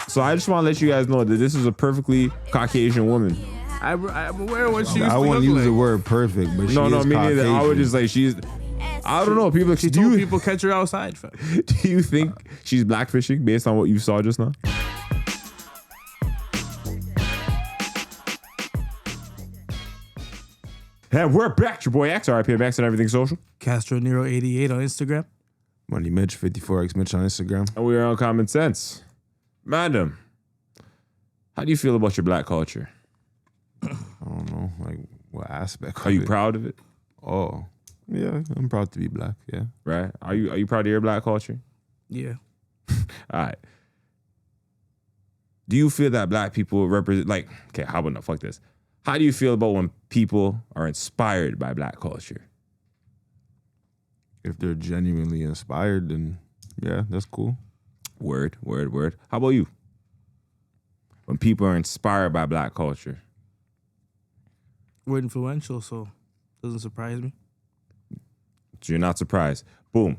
So I just want to let you guys know that this is a perfectly Caucasian woman. I'm aware of what she used I to wouldn't look use like. the word perfect, but No, me neither. I would just like she's. I don't know. People. She told people catch her outside. Fam. Do you think she's blackfishing based on what you saw just now? And we're back. Your boy X, RIP Max on everything social. Castro Nero 88 on Instagram. Money Mitch 54X Mitch on Instagram. And we are on Common Sense. Mandem, how do you feel about your black culture? I don't know, like what aspect of Are you it? proud of it? Oh, yeah, I'm proud to be black, yeah. Right? Are you proud of your black culture? Yeah. All right. Do you feel that black people represent, like, okay, how about no, fuck this. How do you feel about when people are inspired by black culture? If they're genuinely inspired, then yeah, that's cool. Word. How about you? When people are inspired by black culture? We're influential, so doesn't surprise me. So you're not surprised. Boom.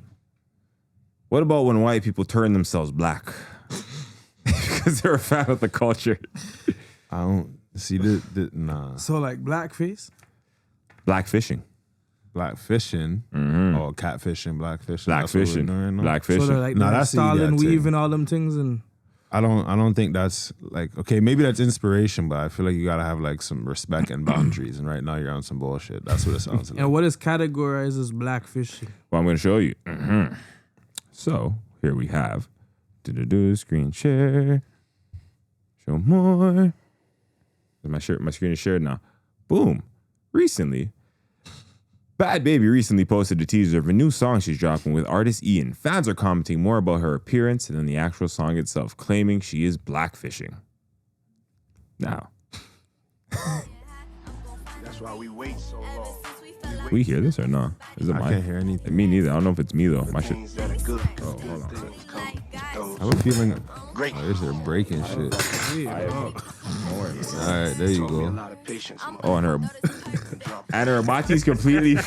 What about when white people turn themselves black? Because they're a fan of the culture. I don't see nah. So like blackface? Black fishing. Black fishing, or catfishing, black fishing. Black That's what we're fishing. doing, no? Black So fishing. they're like Nah, that's the Stalin idiot weave thing. and all them things and I don't think that's like, okay, maybe that's inspiration, but I feel like you gotta have like some respect and boundaries. And right now you're on some bullshit. That's what it sounds like. and what is categorized as blackfishing? Well, I'm going to show you. So here we have screen share. Show more. My screen is shared now. Boom. Recently, Bhad Bhabie recently posted a teaser of a new song she's dropping with artist Ian. Fans are commenting more about her appearance than the actual song itself, claiming she is blackfishing. Now, That's why we wait so long. we hear this or not? Is it I mine? can't hear anything. Me neither. I don't know if it's me though. My shit. Things that are good. Oh, hold on. I have a feeling Great. they're breaking shit. All right, there you Taught me a go. lot of patience. Oh, and her body's completely. Yo,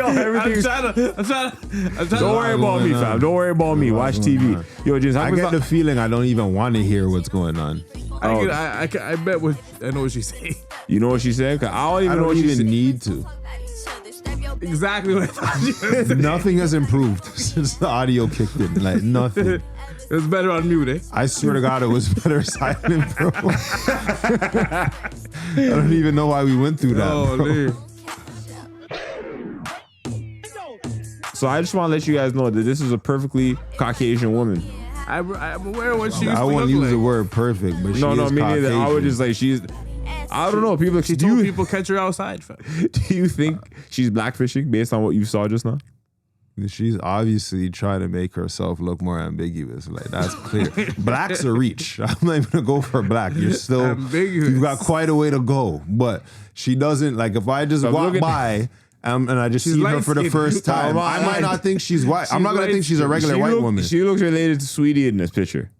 everything's. I'm trying to Don't worry about me, fam. Don't worry about me. Watch TV. Yo, just I get the feeling I don't even want to hear what's going on. I bet I know what she's saying. You know what she said? 'Cause I don't even I know don't what she even said. need to. Exactly what I thought you were gonna say. Nothing has improved since the audio kicked in. Like nothing. It's better on mute, eh? I swear to God, it was better silent, bro. I don't even know why we went through that. Oh, bro. dude. So I just want to let you guys know that this is a perfectly Caucasian woman. I'm aware of what she used I to wouldn't look use like. the word perfect, but No, she is me neither. I would Caucasian. just like she's. I don't know. People. She Do told you, people catch her outside. Fam. do you think she's blackfishing based on what you saw just now? She's obviously trying to make herself look more ambiguous. Like that's clear. Black's a reach. I'm not even gonna go for black. You're still Ambiguous. You've got quite a way to go. But she doesn't like. If I just But walk look at- by and I just She's see her for the light-skinned. first time, Oh, I might not think she's white. I'm She's not gonna think she's a regular She white look- woman. She looks related to Saweetie in this picture.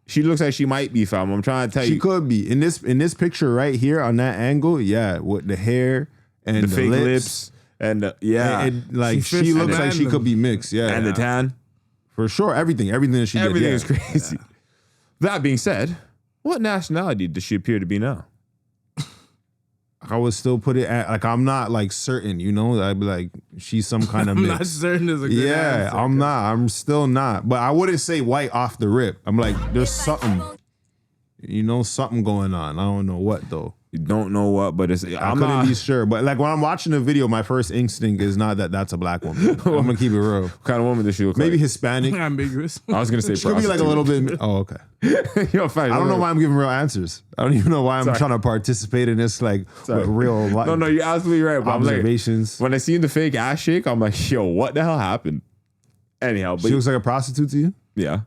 She looks like she might be, fam. I'm trying to tell She you. could be in this picture right here on that angle. Yeah, with the hair and The fake lips and Yeah, like She she fits looks the like she random. could be mixed. Yeah, and the tan. for sure. Everything that she Everything did. is crazy. That being said, what nationality does she appear to be now? I would still put it at like I'm not like certain. You know, I'd be like she's some kind of I'm mix. not certain there's a good Yeah, answer. I'm not. I'm still not. But I wouldn't say white off the rip. I'm like, there's something, something going on. I don't know what though. You don't know what, but it's. I I'm couldn't not. be sure. But like when I'm watching the video, my first instinct is not that that's a black woman. I'm gonna keep it real. What kind of woman does she look Maybe like? Hispanic. Ambiguous. I was gonna say She could be like a little bit. Oh, okay. Yo, fine. I don't know why I'm giving real answers. I don't even know why I'm Sorry. trying to participate in this like with real life. No, you're absolutely right. But I'm like, observations. when I seen the fake ass shake, I'm like, yo, what the hell happened? Anyhow, but She looks like a prostitute to you? yeah,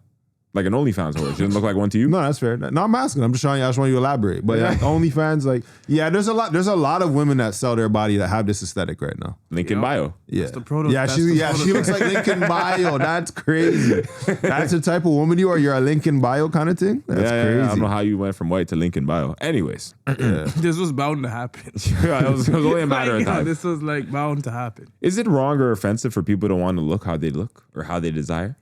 like an OnlyFans whore. She doesn't look like one to you. No, that's fair. No, I'm asking. I'm just trying. I just want you to elaborate. But like, OnlyFans, like, yeah, there's a lot of women that sell their body that have this aesthetic right now. Link in bio. Yeah, the proto- yeah, that's she the she looks like Lincoln Bio. That's crazy. That's the type of woman you are. You're a Lincoln Bio kind of thing. That's crazy. I don't know how you went from white to link in bio. Anyways, This was bound to happen. it was only a matter of time. This was like bound to happen. Is it wrong or offensive for people to want to look how they look or how they desire?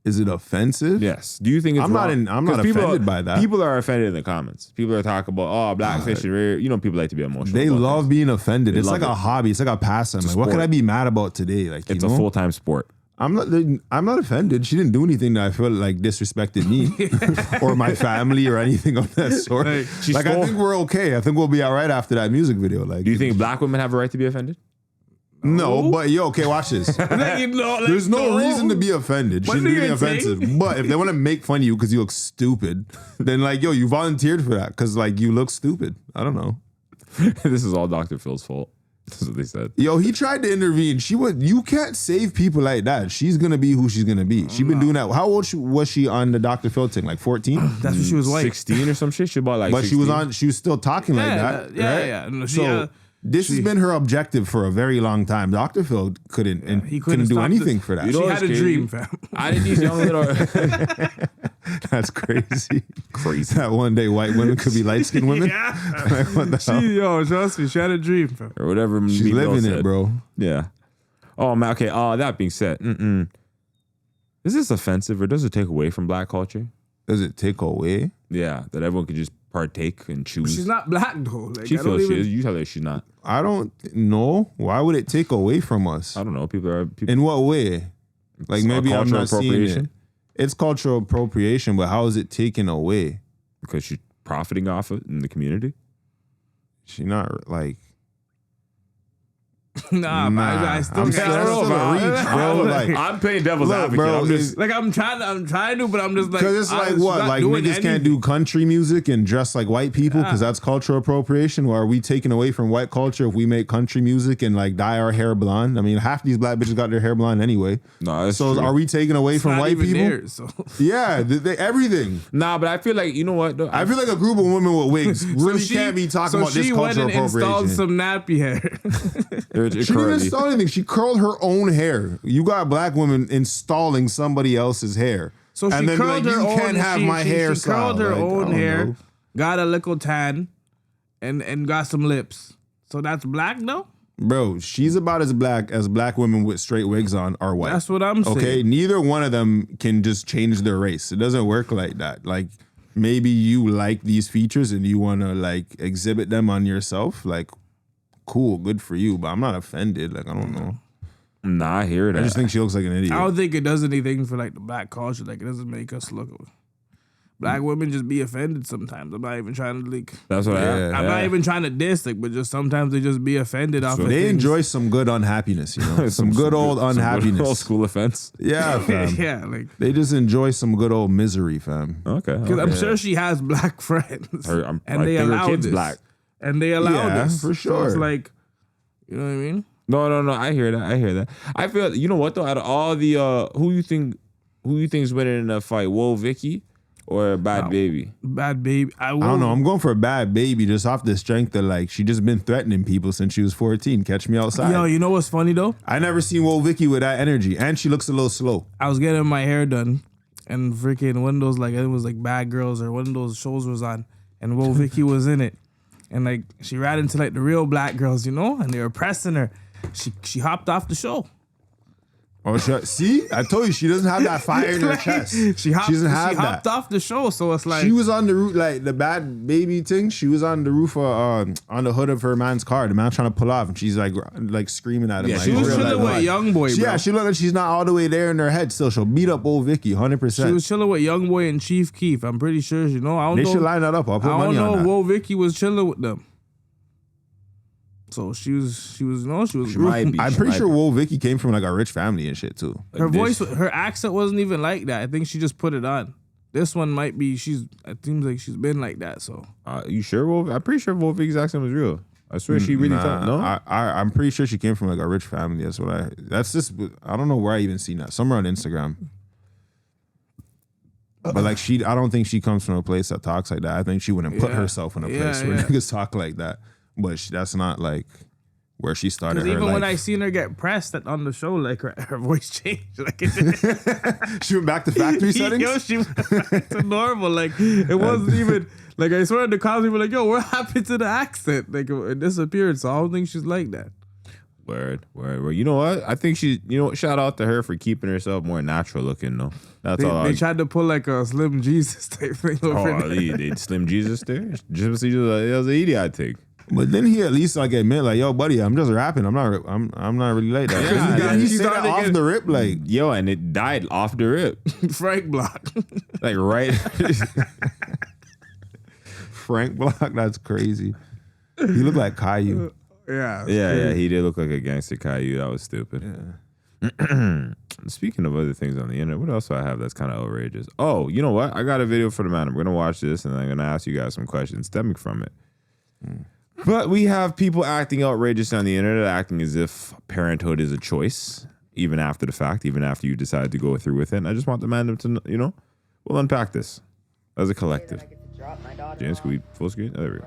Is it offensive? Yes. Do you think it's I'm not wrong? I'm not 'Cause offended by that. People are offended in the comments. People are talking about, blackfish and rare. You know, people like to be emotional. They about love things. being offended. It's love like a it. hobby. It's like a pastime. It's a Like, what could sport. I be mad about today? Like, It's you a know? full-time sport. I'm not offended. She didn't do anything that I feel like disrespected me or my family or anything of that sort. Like, she I stole- think we're okay. I think we'll be all right after that music video. Like, Do you think black women have a right to be offended? No, but okay, watch this. Like, you know, like, There's no reason to be offended. She What didn't do do you anything offensive. But if they want to make fun of you because you look stupid, then like, yo, you volunteered for that because like you look stupid. I don't know. This is all Dr. Phil's fault. That's what they said. Yo, he tried to intervene. You can't save people like that. She's gonna be who she's gonna be. She been doing that. How old was she on the Dr. Phil thing? Like 14? That's when she was white. 16 or some shit. She bought like But 16. she was still talking like that. Yeah, right? yeah. No, So this has been her objective for a very long time. Dr. Phil he couldn't do stop anything the- for that. You know She what's had a crazy? dream, fam. I didn't these young little That's crazy. crazy That one day white women could be light skinned women. Yeah. Like, what the hell? Yo, trust me, she had a dream, fam. or whatever. She's Meat Mill living it, said. bro. Yeah. Oh man. Okay. That being said, is this offensive or does it take away from black culture? Does it take away? Yeah, that everyone could just partake and choose. She's not black though. Like, She I don't feels she even- is. You tell her she's not. I don't know. Why would it take away from us? I don't know. People are. People, In what way? Like It's maybe I'm cultural not seeing it. appropriation? It's cultural appropriation, but how is it taken away? because she's profiting off it in the community. She not like. Nah, man, I still I'm can't. still- that's still a reach, bro. Like, I'm playing devil's look, advocate. bro, I'm just it's- Like I'm trying to, but I'm just like, Because it's like what? Like niggas can't do country music and dress like white people because that's cultural appropriation. Or are we taking away from white culture if we make country music and like dye our hair blonde? I mean, half these black bitches got their hair blonde anyway. no. That's So true. are we taking away from white people? There, so. Yeah, everything. Nah, but I feel like you know what? Though? I feel like a group of women with wigs really can't be talking about this she went cultural and installed appropriation. some nappy hair. It's She didn't curly. install anything. She curled her own hair. You got black women installing somebody else's hair. So she and then be curled like, her you own. can't have my she hairstyle. curled her Like, I own don't hair, know. got a little tan, and got some lips. So that's black, though. Bro, she's about as black women with straight wigs on are white. That's what I'm saying. Okay, neither one of them can just change their race. It doesn't work like that. Like maybe you like these features and you want to like exhibit them on yourself. Like, cool, good for you. But I'm not offended. Like I don't know. Nah, I hear that. I just think she looks like an idiot. I don't think it does anything for like the black culture. Like it doesn't make us look. Black women just be offended sometimes. I'm not even trying to like. That's what Yeah. I'm not even trying to diss, like, but just sometimes they just be offended off of They things. enjoy some good unhappiness, you know, some good old unhappiness. old school offense. Yeah, fam. Yeah, like They just enjoy some good old misery, fam. Okay. because I'm sure she has black friends, Her- I and they think her allow kid's this. black. And they allow Yeah, this for So it's sure. like, you know what I mean? No. I hear that. I feel. You know what though? Out of all the who you think's winning in a fight? Whoa, Vicky or Bhad Bhabie? Bad baby. I don't know. I'm going for a Bad Baby just off the strength of like she just been threatening people since she was 14. Catch me outside. Yo, you know what's funny though? I never seen Whoa Vicky with that energy, and she looks a little slow. I was getting my hair done, and freaking one of those like it was like Bad Girls or one of those shows was on, and Whoa Vicky was in it, and like she ran into like the real black girls, you know, and they were pressing her. She hopped off the show. Oh, see, I told you she doesn't have that fire in her chest. She hopped that. off the show, so it's like She was on the roof, like the Bad Baby thing. She was on the roof, on the hood of her man's car. The man trying to pull off, and she's like screaming at him. Yeah, like, she was real chilling life. with Young Boy, bro. Yeah, she look like she's not all the way there in her head. Still, she'll beat up old Vicky, 100%. She was chilling with Young Boy and Chief Keef. I'm pretty sure, you know. I don't They know. should line that up. I'll put I money don't know. on that. Whoa, Vicky was chilling with them. So she was. No, she was. She might be. I'm She pretty might sure be. Whoa Vicky came from like a rich family and shit too. Her This- voice, her accent wasn't even like that. I think she just put it on. This one might be. It seems like she's been like that. So You sure? I'm pretty sure Whoa Vicky's accent was real. I swear she really talked. No. I'm pretty sure she came from like a rich family. That's just I don't know where I even seen that. Somewhere on Instagram. But like I don't think she comes from a place that talks like that. I think she wouldn't put Yeah. herself in a Yeah, place where yeah. niggas talk like that. But that's not like where she started because her even life. when I seen her get pressed on the show, like her voice changed. Like She went back to factory settings. Yo, she went back to normal. Like it wasn't even like I swear the comments were like, "Yo, what happened to the accent?" Like it disappeared. So I don't think she's like that. Word. You know what? I think shout out to her for keeping herself more natural looking, though. That's all. They tried to pull like a Slim Jesus type thing over there. They Slim Jesus there? Just it was an idiot, I think. But then he at least like admit like, yo, buddy, I'm just rapping. I'm not really like that. Yeah, he said that off the rip, like, yo, and it died off the rip. Frank Block. Like right. Frank Block, that's crazy. He looked like Caillou. Yeah, he did look like a gangster Caillou. That was stupid. Yeah. Speaking of other things on the internet, what else do I have that's kind of outrageous? Oh, you know what? I got a video for the man. I'm going to watch this, and I'm going to ask you guys some questions stemming from it. But we have people acting outrageous on the internet, acting as if parenthood is a choice, even after the fact, even after you decide to go through with it. And I just want the Mandem to, we'll unpack this as a collective. James, can we full screen? Oh, there we go.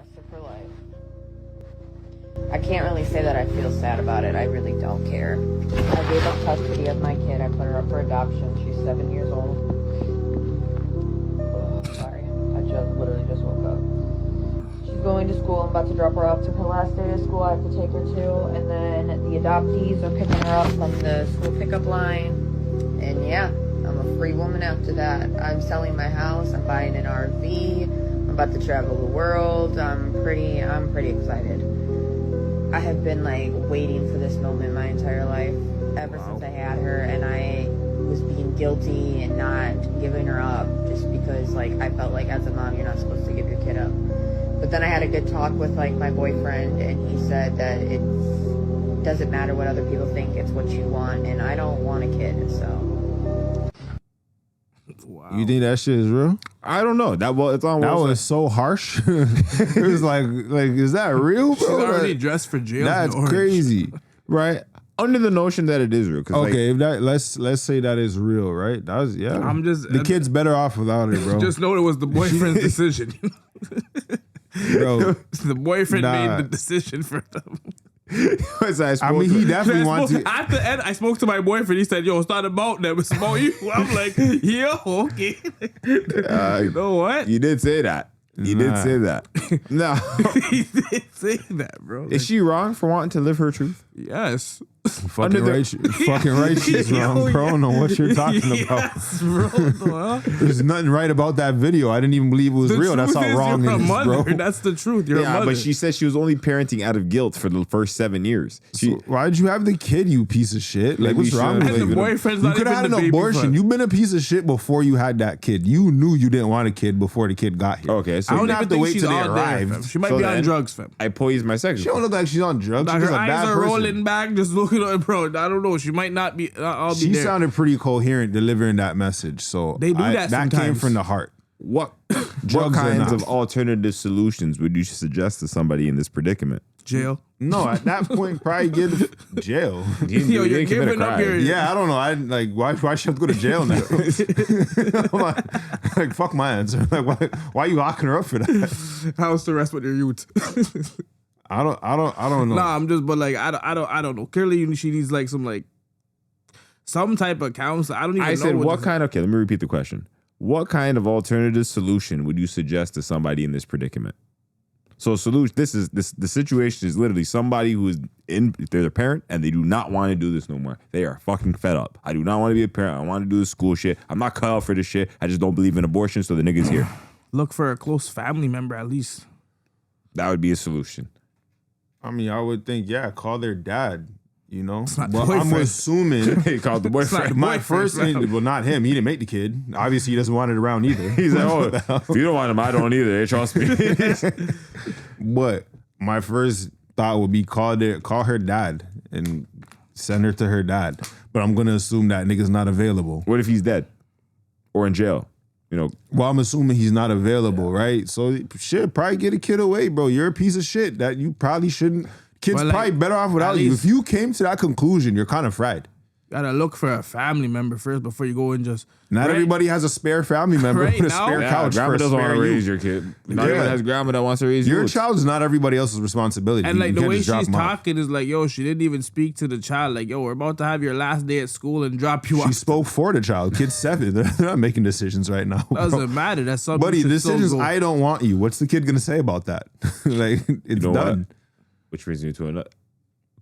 I can't really say that I feel sad about it. I really don't care. I gave up custody of my kid. I put her up for adoption. She's 7 years old. Oh, sorry. I literally just woke up. She's going to school. I'm about to drop her off to her last day of school. I have to take her to. And then the adoptees are picking her up from the school pickup line. And yeah, I'm a free woman after that. I'm selling my house. I'm buying an RV. I'm about to travel the world. I'm pretty excited. I have been like waiting for this moment my entire life, ever since I had her, and I was being guilty and not giving her up just because like I felt like as a mom you're not supposed to give your kid up. But then I had a good talk with like my boyfriend, and he said that it doesn't matter what other people think, it's what you want, and I don't want a kid, so. Wow. You think that shit is real? I don't know. It's on. That was so harsh. It was like, is that real, bro? She's already Like, dressed for jail. that's crazy, right. Under the notion that it is real. Okay, if that let's say that is real, right? That was the kid's better off without it, bro. Just know it was the boyfriend's decision. Bro, The boyfriend made the decision for them. I mean, he definitely wants to. At the end, I spoke to my boyfriend. He said, "Yo, it's not about them. It's about you." I'm like, "Yeah, okay." You know what? You did say that. You did say that. No. He did say that, bro. Is she wrong for wanting to live her truth? Yes. Fucking right, she's wrong, bro. I don't know what you're talking about. Yes, bro. There's nothing right about that video. I didn't even believe it was real. That's how wrong it is, bro. That's the truth. You're a mother. But she said she was only parenting out of guilt for the first 7 years. So why did you have the kid, you piece of shit? Like, what's wrong with And you? the boyfriend's You not could even have had the an baby abortion. father. You've been a piece of shit before you had that kid. You knew you didn't want a kid before the kid got here. Okay, so I you don't don't even have to think wait she's till they on there, arrive. fam. She might So be on then drugs, fam. I posed my second. She don't look like she's on drugs. Like, She's her just a eyes bad are person. rolling back, just looking at it, bro. I don't know. She might not be. I'll be She there. sounded pretty coherent delivering that message. So They do that That came sometimes. from the heart. What Drugs are kinds not. of alternative solutions would you suggest to somebody in this predicament? Jail. No, at that point, probably get jail. Yo, you're giving up your. Yeah, I don't know. I like why she have to go to jail now? like fuck my answer. Like why are you locking her up for that? House arrest with your youth. I don't know. Nah, I'm just, but like, I don't know. Clearly, she needs like some type of counseling. I don't even know. I said, what kind of, okay, let me repeat the question. What kind of alternative solution would you suggest to somebody in this predicament? So solution, the situation is literally somebody who is they're a parent and they do not want to do this no more. They are fucking fed up. I do not want to be a parent. I want to do this school shit. I'm not cut out for this shit. I just don't believe in abortion, so the nigga's here. Look for a close family member at least. That would be a solution. I mean, I would think, call their dad. You know, not the well, I'm boyfriend. assuming He called the boyfriend. my first, well, not him. He didn't make the kid. Obviously, he doesn't want it around either. He's like, oh, if you don't want him, I don't either. Trust me. But my first thought would be call her dad and send her to her dad. But I'm gonna assume that nigga's not available. What if he's dead or in jail? You know, Well, I'm assuming he's not available, right? So shit, probably get a kid away, bro. You're a piece of shit that you probably shouldn't. Kids Well, like, probably better off without at you. least- If you came to that conclusion, you're kind of fried. Gotta look for a family member first before you go and just. Not Right- everybody has a spare family member Right with a now? spare Yeah, couch. grandma for a doesn't want spare to raise you. your kid. Not Yeah. even has grandma that wants to raise Your you. child is not everybody else's responsibility. And like You the can't way just drop she's them off. talking is like, yo, she didn't even speak to the child. Like, yo, we're about to have your last day at school and drop you She off. spoke for the child. Kid's 7. They're not making decisions right now. bro. Doesn't matter. That's something. Buddy, should still decisions, go. I don't want you. What's the kid going to say about that? Like, it's know what? done. Which brings me to another.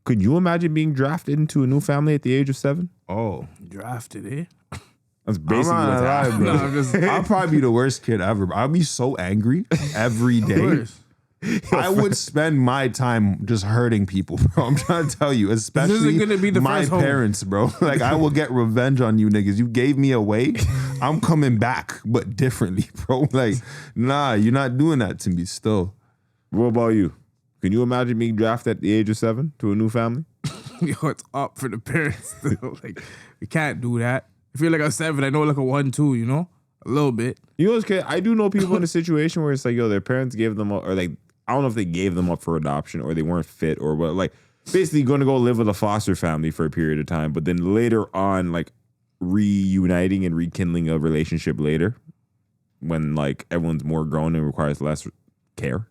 Could you imagine being drafted into a new family at the age of 7? Oh, Drafted, eh? That's basically what's happening. No, I'm just. I'll probably be the worst kid ever. I'll be so angry every day. course. I would spend my time just hurting people, bro. I'm trying to tell you, especially gonna be the my first home. parents, bro. Like, I will get revenge on you niggas. You gave me away. I'm coming back, but differently, bro. Like, nah, you're not doing that to me still. What about you? Can you imagine being drafted at the age of 7 to a new family? Yo, it's up for the parents. Still. Like, we can't do that. I feel like a 7. I know like a 1, 2. You know, a little bit. You know what's crazy? I do know people in a situation where it's like, yo, their parents gave them up, or like, I don't know if they gave them up for adoption or they weren't fit or what. Like, basically going to go live with a foster family for a period of time, but then later on, like, reuniting and rekindling a relationship later when like everyone's more grown and requires less care.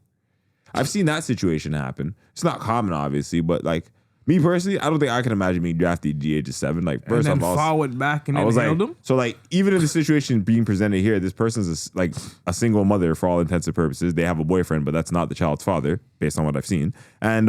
I've seen that situation happen. It's not common, obviously, but like me personally, I don't think I can imagine being drafted at the age of 7. Like, first And then off, forward back and I then was like, held them. so like, even in the situation being presented here, this person's like a single mother for all intents and purposes. They have a boyfriend, but that's not the child's father, based on what I've seen. And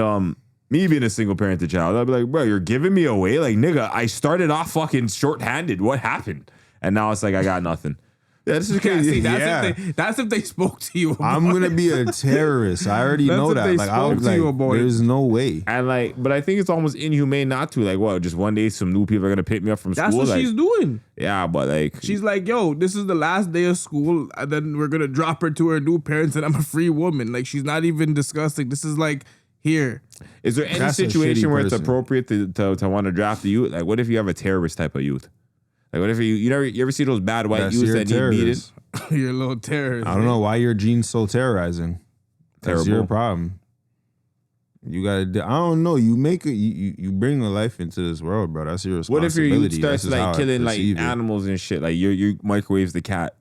me being a single parent to child, I'd be like, bro, you're giving me away? Like, nigga, I started off fucking shorthanded. What happened? And now it's like, I got nothing. Yeah, this is Yeah, crazy. see, Yeah. that's if they spoke to you. About I'm gonna it. be a terrorist. I already That's know what that. they Like, I spoke was to you like, about it. there's no way. And like, but I think it's almost inhumane not to. Like, what? Just one day, some new people are gonna pick me up from That's school. what Like, she's doing. yeah, but like, She's like, yo, this is the last day of school, and then we're gonna drop her to her new parents, and I'm a free woman. Like, she's not even discussing. This is like, here. is there any That's a situation shitty where it's person. appropriate to want to draft the youth? Like, what if you have a terrorist type of youth? Like, what if you ever see those bad white That's youths your that need beaten? terrorist. You're a little terrorist. I don't know why your gene's so terrorizing. That's Terrible. your problem. You gotta. I don't know. You make it. You bring a life into this world, bro. That's your What if your responsibility. youth starts That's just how like I killing like perceive it. animals and shit? Like, you microwaves the cat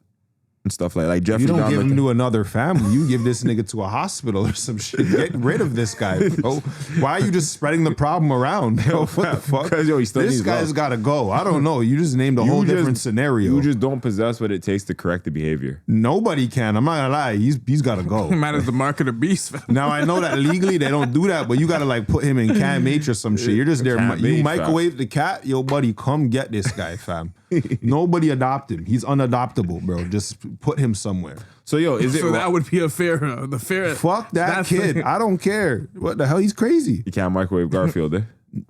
and stuff like Jeffrey You don't Dahmer give him thing. to another family. You give this nigga to a hospital or some shit. Get rid of this guy, bro. Why are you just spreading the problem around, bro? What the fuck? Because, yo, he still This needs guy's love. got to go. I don't know. You just named a You whole just- different scenario. You just don't possess what it takes to correct the behavior. Nobody can. I'm not gonna lie. He's got to go. Man is the mark of the beast. fam. Now I know that legally they don't do that, but you gotta like put him in Cam H or some shit. You're just there. Cam You H, microwave the cat, yo, buddy, come get this guy, fam. Nobody adopt him. He's unadoptable, bro. Just put him somewhere. So, yo, is it So that would be a fair, the fair. Fuck that that's- kid. I don't care. What the hell? He's crazy. you can't microwave Garfield? Eh?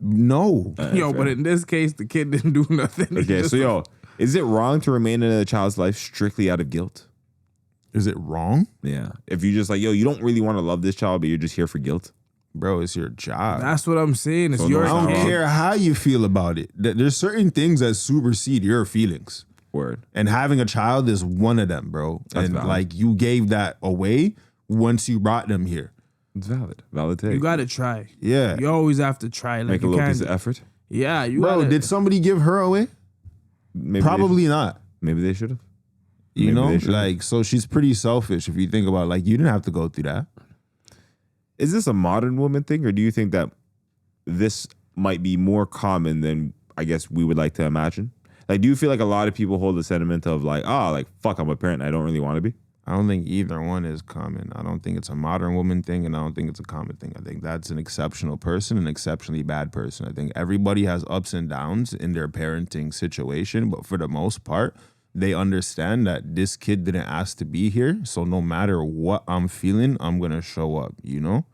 No. Yo, but in this case, the kid didn't do nothing. He Okay, just- so yo, is it wrong to remain in a child's life strictly out of guilt? Is it wrong? Yeah. If you just like, yo, you don't really want to love this child, but you're just here for guilt. Bro, it's your job. That's what I'm saying. It's So your no, I don't wrong. care how you feel about it. There's certain things that supersede your feelings. Word. And having a child is one of them, bro. That's and valid. like you gave that away once you brought them here. It's valid. Valid take. You gotta try. Yeah. You always have to try. Like Make a you little can't. piece of effort. Yeah, you Bro, gotta. did somebody give her away? Maybe Probably not. Maybe they should have. You Maybe know, they should've. like, so she's pretty selfish if you think about it. Like, you didn't have to go through that. Is this a modern woman thing, or do you think that this might be more common than I guess we would like to imagine? Like, do you feel like a lot of people hold the sentiment of like, oh, like fuck, I'm a parent, I don't really want to be? I don't think either one is common. I don't think it's a modern woman thing, and I don't think it's a common thing. I think that's an exceptional person, an exceptionally bad person. I think everybody has ups and downs in their parenting situation, but for the most part, they understand that this kid didn't ask to be here, so no matter what I'm feeling, I'm gonna show up, you know?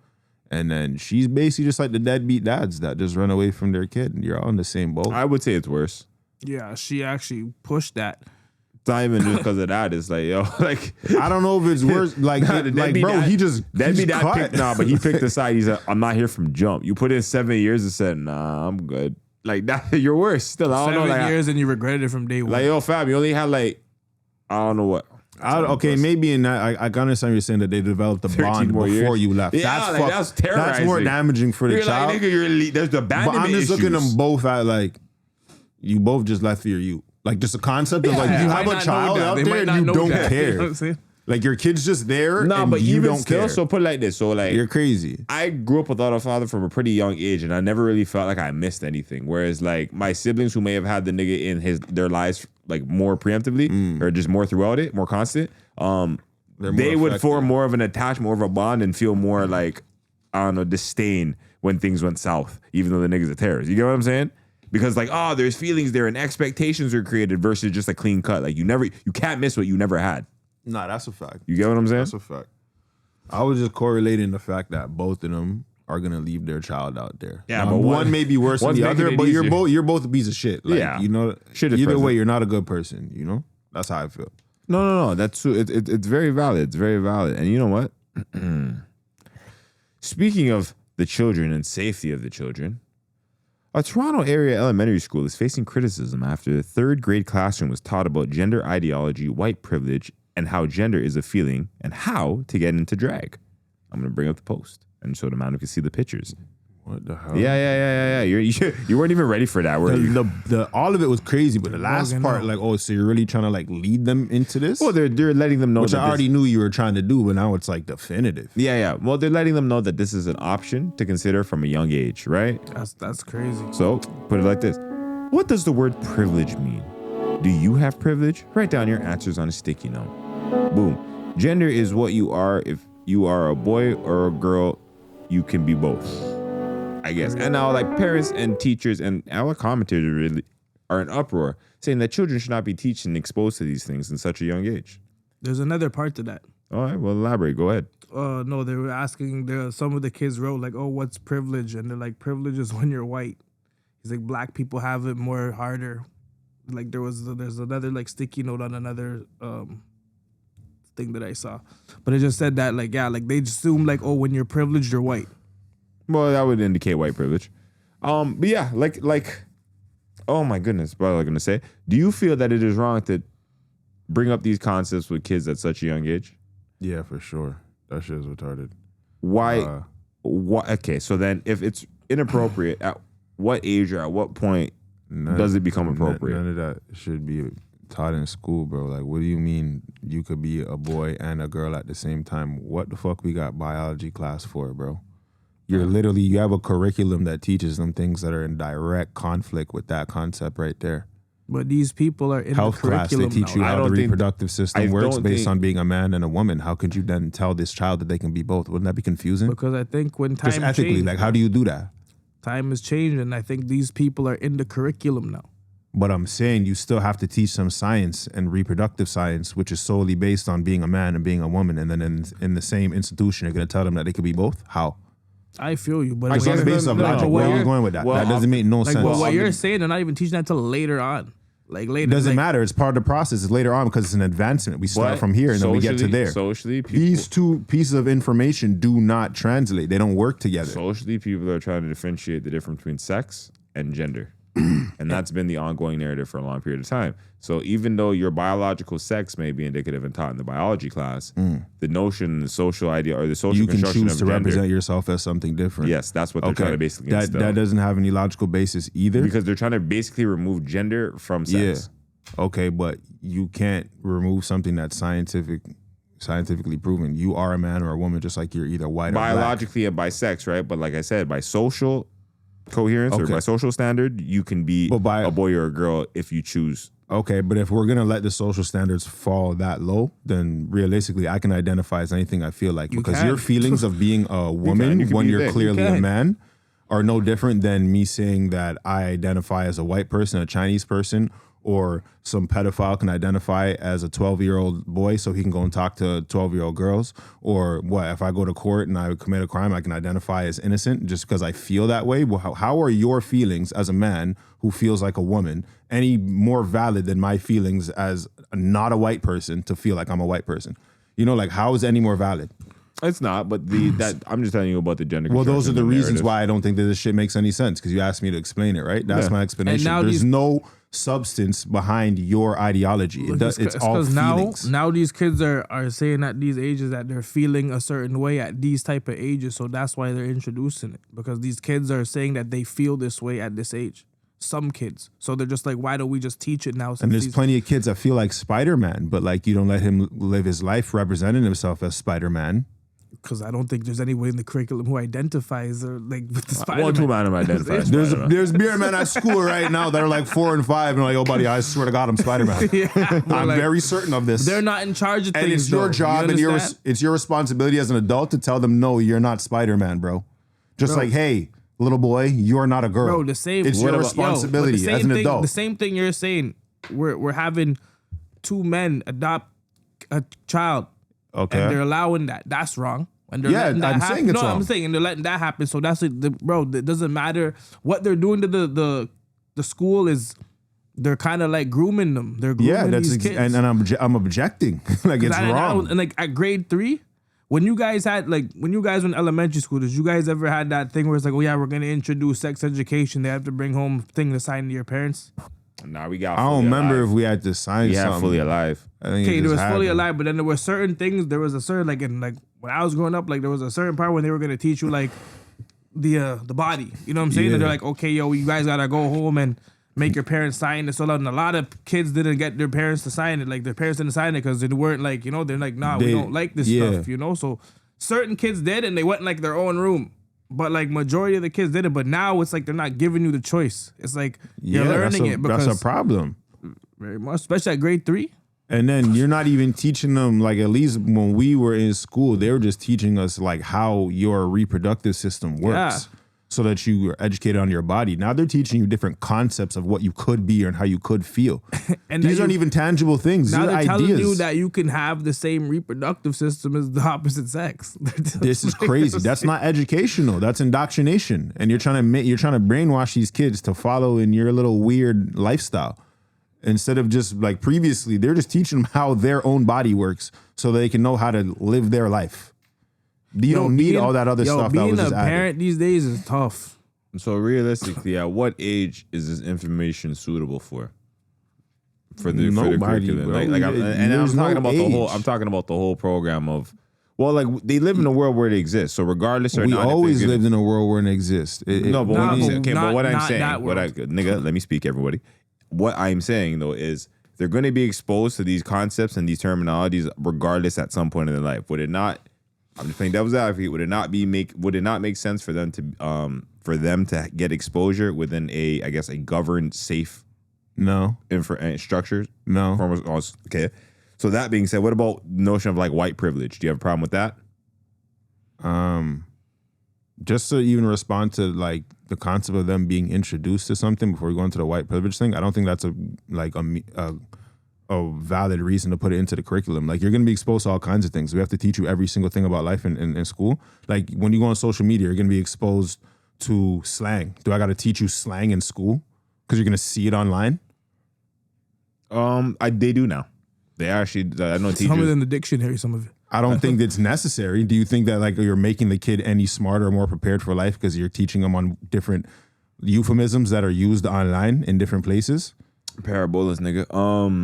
And then she's basically just like the deadbeat dads that just run away from their kid, and you're all in the same boat. I would say it's worse. Yeah, she actually pushed that. It's not even just because of that. It's like, yo, like I don't know if it's worse. Like, Nah, like deadbeat bro, dad- he just deadbeat he's dad cut. picked, nah, but he picked a side. He's like, I'm not here from jump. You put in 7 years and said, nah, I'm good. Like that, you're worse. Still, I don't know. 7 Like, years and you regretted it from day one. like, yo, fam, you only had like, I don't know what. Okay, maybe in that I can understand you're saying that they developed a 13 bond more before years. you left. Yeah, That's like, fuck- that's That's more terrorizing. damaging for the You're child. like, nigga, there's the But abandonment I'm just looking issues. them both at like you both just left for your youth. Like just a concept of like They you might have not a know child that. out They there might and not you know don't that. You know what care. I'm saying? Like your kid's just there Nah, and but you even don't still, care. so put it like this. So like, You're crazy. I grew up without a father from a pretty young age, and I never really felt like I missed anything. Whereas like my siblings who may have had the nigga in their lives like more preemptively or just more throughout it, more constant, They're they more would affected. form more of an attachment, more of a bond, and feel more like, I don't know, disdain when things went south, even though the niggas are terrorists. You get what I'm saying? Because like, oh, there's feelings there and expectations are created versus just a clean cut. Like you can't miss what you never had. Nah, that's a fact. You get what I'm saying? That's a fact. I was just correlating the fact that both of them are gonna leave their child out there. Yeah, but one may be worse than the other, but you're both a piece of shit. Like, Yeah. you know, Shit is either present. way, you're not a good person. You know, that's how I feel. No. That's it's very valid. It's very valid. And you know what? Speaking of the children and safety of the children, a Toronto area elementary school is facing criticism after the third grade classroom was taught about gender ideology, white privilege, and how gender is a feeling and how to get into drag. I'm going to bring up the post and so the man who can see the pictures. What the hell? Yeah. You weren't even ready for that, were you? The all of it was crazy, but the last Bugging part, out. like, oh, so you're really trying to like lead them into this? Well, they're letting them know Which that I already knew you were trying to do, but now it's like definitive. Yeah. Well, they're letting them know that this is an option to consider from a young age, right? That's crazy. So, put it like this. What does the word privilege mean? Do you have privilege? Write down your answers on a sticky note. Boom. Gender is what you are. If you are a boy or a girl, you can be both, I guess. And now, like, parents and teachers and our commentators really are in uproar, saying that children should not be teaching and exposed to these things in such a young age. There's another part to that. All right, well, elaborate. Go ahead. No, they were asking. Some of the kids wrote like, "Oh, what's privilege?" And they're like, "Privilege is when you're white." He's like, "Black people have it more harder." Like there's another like sticky note on another thing that I saw, but it just said that like they assume like, oh, when you're privileged you're white. Well, that would indicate white privilege. But yeah, like, oh my goodness, what was I gonna say? Do you feel that it is wrong to bring up these concepts with kids at such a young age? Yeah, for sure. That shit is retarded. Why? Okay, so then if it's inappropriate, at what age or at what point does it become appropriate? None of that should be taught in school, bro. Like, what do you mean you could be a boy and a girl at the same time? What the fuck we got biology class for, bro? You have a curriculum that teaches them things that are in direct conflict with that concept right there. But these people are in Health the class, they curriculum teach you now. how the reproductive system works based on being a man and a woman. How could you then tell this child that they can be both? Wouldn't that be confusing? Because I think when time Just ethically, changed, like, how do you do that? time has changed, and I think these people are in the curriculum now. But I'm saying you still have to teach some science and reproductive science, which is solely based on being a man and being a woman. And then in the same institution, you're going to tell them that they could be both? How? I feel you, but It's what not based on logic. Where are you going with that? well, that doesn't make no like sense. what you're saying, they're not even teaching that till later on. Like later, It doesn't like, matter. It's part of the process. It's later on because it's an advancement. We start But from here and then we get to there. Socially, people, These two pieces of information do not translate. They don't work together. socially, people are trying to differentiate the difference between sex and gender. And that's been the ongoing narrative for a long period of time. So even though your biological sex may be indicative and taught in the biology class, the notion, the social idea, or the social You can construction choose of to gender, represent yourself as something different. yes, that's what they're trying to basically instill. that doesn't have any logical basis either. Because they're trying to basically remove gender from sex. Yeah. Okay, but you can't remove something that's scientifically proven. You are a man or a woman just like you're either white or black. Biologically and by sex, right? But like I said, by social coherence or Okay. by social standard, you can be But by- a boy or a girl if you choose. Okay, but if we're gonna let the social standards fall that low, then realistically, I can identify as anything I feel like. Because can. your feelings of being a woman you can when be you're that. clearly You a can. man are no different than me saying that I identify as a white person, a Chinese person, or some pedophile can identify as a 12-year-old boy so he can go and talk to 12-year-old girls. Or what, if I go to court and I commit a crime, I can identify as innocent just because I feel that way? Well, how are your feelings as a man who feels like a woman any more valid than my feelings as not a white person to feel like I'm a white person? You know, like, how is any more valid? It's not, but I'm just telling you about the gender. Well, those are construction the and reasons narrative. why I don't think that this shit makes any sense, because you asked me to explain it, right? That's Yeah. my explanation. And now There's these- no substance behind your ideology. It's all feelings. now these kids are saying at these ages that they're feeling a certain way at these type of ages, so that's why they're introducing it, because these kids are saying that they feel this way at this age. Some kids, so they're just like, why don't we just teach it now? And since there's these- plenty of kids that feel like Spider-Man, but like you don't let him live his life representing himself as Spider-Man. because I don't think there's anyone in the curriculum who identifies or like with the Spider-Man. One, two man of identify. There's beer men at school right now that are like 4 and 5 and like, oh buddy, I swear to God, I'm Spider-Man. Yeah, but I'm like, very certain of this. they're not in charge of and things. it's your though. job You and understand? it's your responsibility as an adult to tell them, no, you're not Spider-Man, bro. Just like, hey, little boy, you're not a girl. Bro, the same. It's your responsibility the same as an thing, adult. The same thing you're saying. We're having two men adopt a child. Okay. And they're allowing that. That's wrong. And they're letting that I'm happen. saying it's wrong. I'm saying, and they're letting that happen. So that's it, bro. It doesn't matter what they're doing to the school. Is they're kind of like grooming them. They're grooming these kids. And I'm objecting. Like it's wrong. And like at grade 3, when you guys were in elementary school, did you guys ever had that thing where it's like, oh yeah, we're gonna introduce sex education? They have to bring home a thing to sign to your parents. Nah, we got. I don't remember if we had to sign We something. had Fully Alive. I think Okay, it there just was Fully happened. Alive, but then there were certain things. There was a certain when I was growing up, like there was a certain part when they were gonna teach you like the body. You know what I'm saying? Yeah. And they're like, okay, yo, you guys gotta go home and make your parents sign this. And a lot of kids didn't get their parents to sign it. Like their parents didn't sign it because they weren't like, they're like, nah, we don't like this stuff. So certain kids did, and they went in like their own room. But like majority of the kids did it. But now it's like they're not giving you the choice. It's like you're learning it because that's a problem. very much, especially at grade 3. And then you're not even teaching them, like at least when we were in school, they were just teaching us like how your reproductive system works so that you are educated on your body. Now they're teaching you different concepts of what you could be and how you could feel. And these aren't even tangible things. Now These are they're telling ideas. you that you can have the same reproductive system as the opposite sex. This is crazy. That's not educational. That's indoctrination. And you're trying to brainwash these kids to follow in your little weird lifestyle. Instead of just like previously, they're just teaching them how their own body works so they can know how to live their life. You don't need all that other stuff that was just being a parent these days is tough. So realistically, at what age is this information suitable for? For the curriculum, bro. I'm talking There's no about the whole. age. I'm talking about the whole program of. Well, like they live in a world where it exists. So regardless or We not, always lived in a world where it exists. No, but Nah, but what I'm not saying, that nigga, let me speak, everybody. What I'm saying though is they're going to be exposed to these concepts and these terminologies regardless at some point in their life. Would it not? I'm just playing devil's advocate. Would it not make sense for them to get exposure within a governed, safe No, structures? no. Okay. So that being said, what about the notion of like white privilege? Do you have a problem with that? Just to even respond to like the concept of them being introduced to something before we go into the white privilege thing, I don't think that's a valid reason to put it into the curriculum. Like you're going to be exposed to all kinds of things. We have to teach you every single thing about life in school. Like when you go on social media, you're going to be exposed to slang. Do I got to teach you slang in school because you're going to see it online? They do now. They actually, I know teachers. Some of it in the dictionary, some of it. I don't think it's necessary. Do you think that like you're making the kid any smarter or more prepared for life because you're teaching them on different euphemisms that are used online in different places? Parabolas, nigga.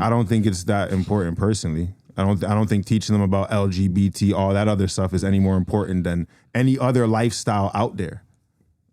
I don't think it's that important personally. I don't think teaching them about LGBT, all that other stuff is any more important than any other lifestyle out there.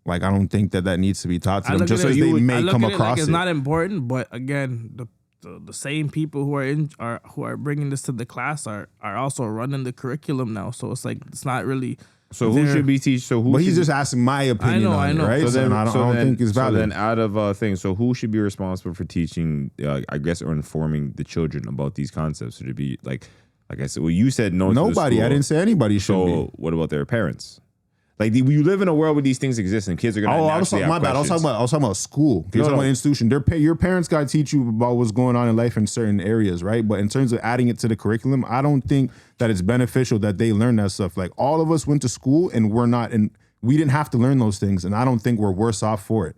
Like I don't think that needs to be taught to them just so they may come across It's it. not important, but again, the same people who are bringing this to the class are also running the curriculum now. So it's like it's not really. So who should be teach? So who? But should he's just asking my opinion I on know. it, right? So then, I don't think it's valid. So then, out of things, so who should be responsible for teaching? I guess or informing the children about these concepts? Should it be like I said? Well, you said no. Nobody. I didn't say anybody should So be. what about their parents? Like you live in a world where these things exist and kids are gonna. I was talking about school. You're talking about institution. Your parents got to teach you about what's going on in life in certain areas, right? But in terms of adding it to the curriculum, I don't think that it's beneficial that they learn that stuff. Like all of us went to school and we didn't have to learn those things, and I don't think we're worse off for it.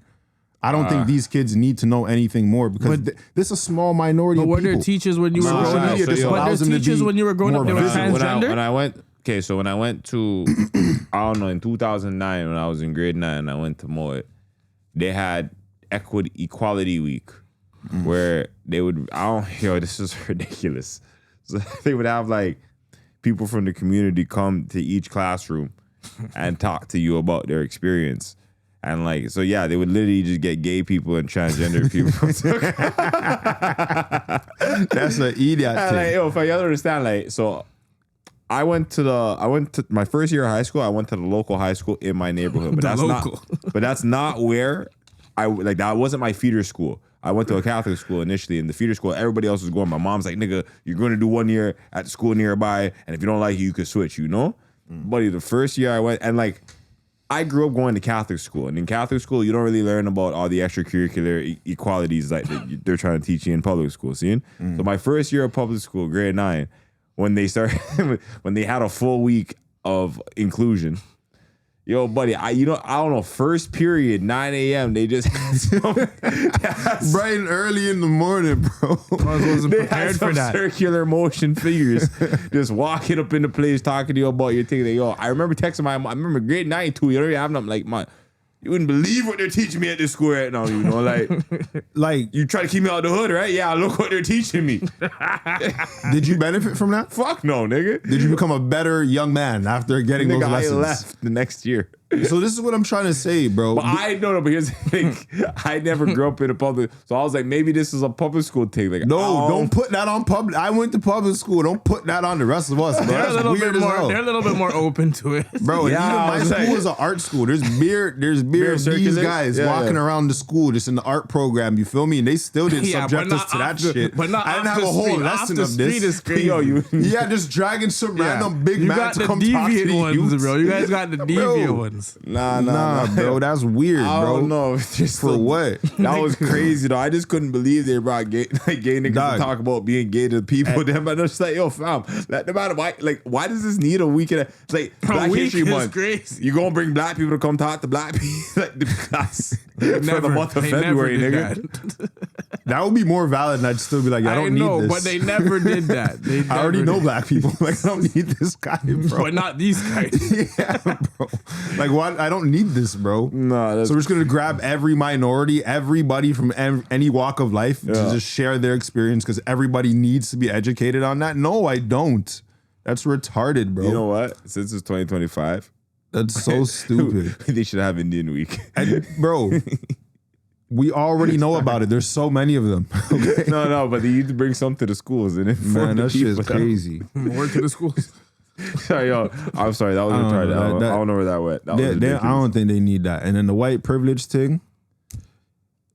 I don't think these kids need to know anything more because this is a small minority of Were people. there teachers when you were Social growing up? media just allows them to be when you were growing up, they were more visible. transgender? When I went. Okay, so when I went to, I don't know, in 2009, when I was in grade 9, I went to Moet, they had Equality Week, where they would, this is ridiculous. So they would have like people from the community come to each classroom and talk to you about their experience. And like, so yeah, they would literally just get gay people and transgender people. That's an idiot And thing. like, if you understand, like, so I went to my first year of high school. I went to the local high school in my neighborhood, but that's not where that wasn't my feeder school. I went to a Catholic school initially, and the feeder school, everybody else was going. My mom's like, nigga, you're going to do 1 year at the school nearby, and if you don't like it, you could switch, you know? Buddy, the first year I went, and like, I grew up going to Catholic school, and in Catholic school, you don't really learn about all the extracurricular equalities that they're trying to teach you in public school. See? So my first year of public school, grade 9, when they had a full week of inclusion. Yo, buddy, I don't know, first period, 9 a.m., they just had bright and early in the morning, bro. I wasn't they prepared had for some that. circular motion figures just walking up in the place talking to you about your thing. Like, yo, I remember texting my mom. I remember grade 9 too. You know, having them like, man, you wouldn't believe what they're teaching me at this school right now. You know, like you try to keep me out the hood, right? Yeah, look what they're teaching me. Did you benefit from that? Fuck no, nigga. Did you become a better young man after getting those Nigga, I lessons? left the next year. So this is what I'm trying to say, bro. But but here's the thing. I never grew up in a public, so I was like, maybe this is a public school thing. Like, No, don't put that on public. I went to public school. Don't put that on the rest of us, bro. They're a That's little weird bit as more. hell. They're a little bit more open to it, Bro, Yeah, even I my was school like- is an art school. There's beer of these circulars? guys Yeah, walking yeah. around the school just in the art program. You feel me? And they still didn't Yeah, subject but us not to that off the- shit. but not I didn't off have the a whole street. lesson Off of the this. street is crazy. Yo, you. Yeah, just dragging some random big you man got to the come talk to deviant the ones, youths. bro. You guys got the deviant ones. Nah, bro, that's weird, I bro. don't know. Just For what? That was crazy though. I just couldn't believe they brought gay niggas Dog. to talk about being gay to people. Them and I'm just like, yo, fam, no matter why does this need a weekend? It's like Black week History is Month. crazy. You gonna bring black people to come talk to black people like the class for the month of They never February, did nigga. that. That would be more valid, and I'd still be like, I don't know, need this. but they never did that. They I already never know did. black people. Like, I don't need this guy, bro. But not these guys. Yeah, bro. Like, what? I don't need this, bro. No, that's So we're just gonna grab every minority, everybody from any walk of life to Yeah. just share their experience because everybody needs to be educated on that. No, I don't. That's retarded, bro. you know what? Since it's 2025, That's so stupid. they should have Indian Week. And, bro, we already know about it. There's so many of them. Okay? No, but they need to bring some to the schools and inform Man, the that shit people. is crazy. More to the schools. Sorry, yo, I'm sorry. That was I don't retarded. know, I don't know where that went. That was I ridiculous. don't think they need that. And then the white privilege thing,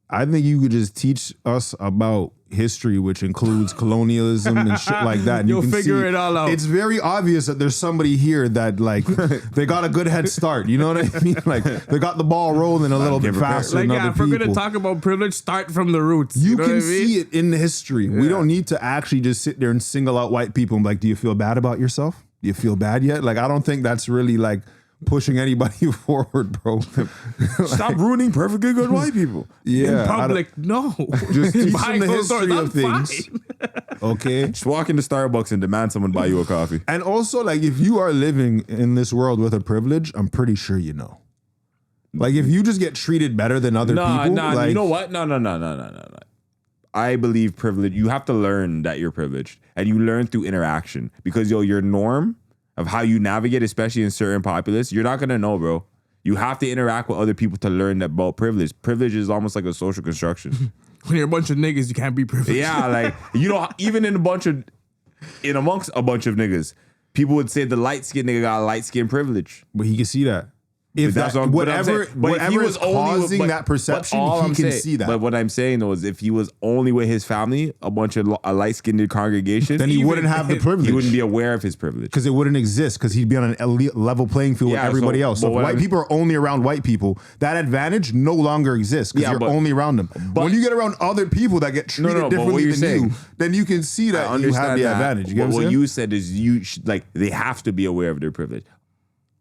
I think you could just teach us about history, which includes colonialism and shit like that. And You'll you can figure see it all out. It's very obvious that there's somebody here that like they got a good head start. You know what I mean? Like they got the ball rolling a little bit faster Like, than yeah, other if we're people. gonna talk about privilege, start from the roots. You know can what I mean? see it in the history. We don't need to actually just sit there and single out white people and be like, do you feel bad about yourself? Do you feel bad yet? Like, I don't think that's really like pushing anybody forward, bro. Stop ruining perfectly good white people. Yeah. In I don't- public, no. Just teach Behind them the closed doors, history I'm of things. fine. Okay. Just walk into Starbucks and demand someone buy you a coffee. And also, like, if you are living in this world with a privilege, I'm pretty sure you know. Like, if you just get treated better than other people, like, you know what? No. I believe privilege. You have to learn that you're privileged, and you learn through interaction because your norm of how you navigate, especially in certain populace, you're not gonna know, bro. You have to interact with other people to learn about privilege. Privilege is almost like a social construction. When you're a bunch of niggas, you can't be privileged. Yeah, like even in amongst a bunch of niggas, people would say the light skinned nigga got light skin privilege. but he can see that. If That's that, what I'm saying. whatever, But if he whatever was is only causing but- that perception, but all he I'm can saying- see that. But what I'm saying though is if he was only with his family, a bunch of a light skinned congregation, then he even wouldn't have the privilege. he wouldn't be aware of his privilege. because it wouldn't exist because he'd be on an elite level playing field Yeah, with everybody so- else. So but if what white I'm- people are only around white people, that advantage no longer exists because Yeah, you're but- only around them. When you get around other people that get treated but what differently you're than saying- you, then you can see that you have the advantage. You get But what I'm what saying? you said is they have to be aware of their privilege.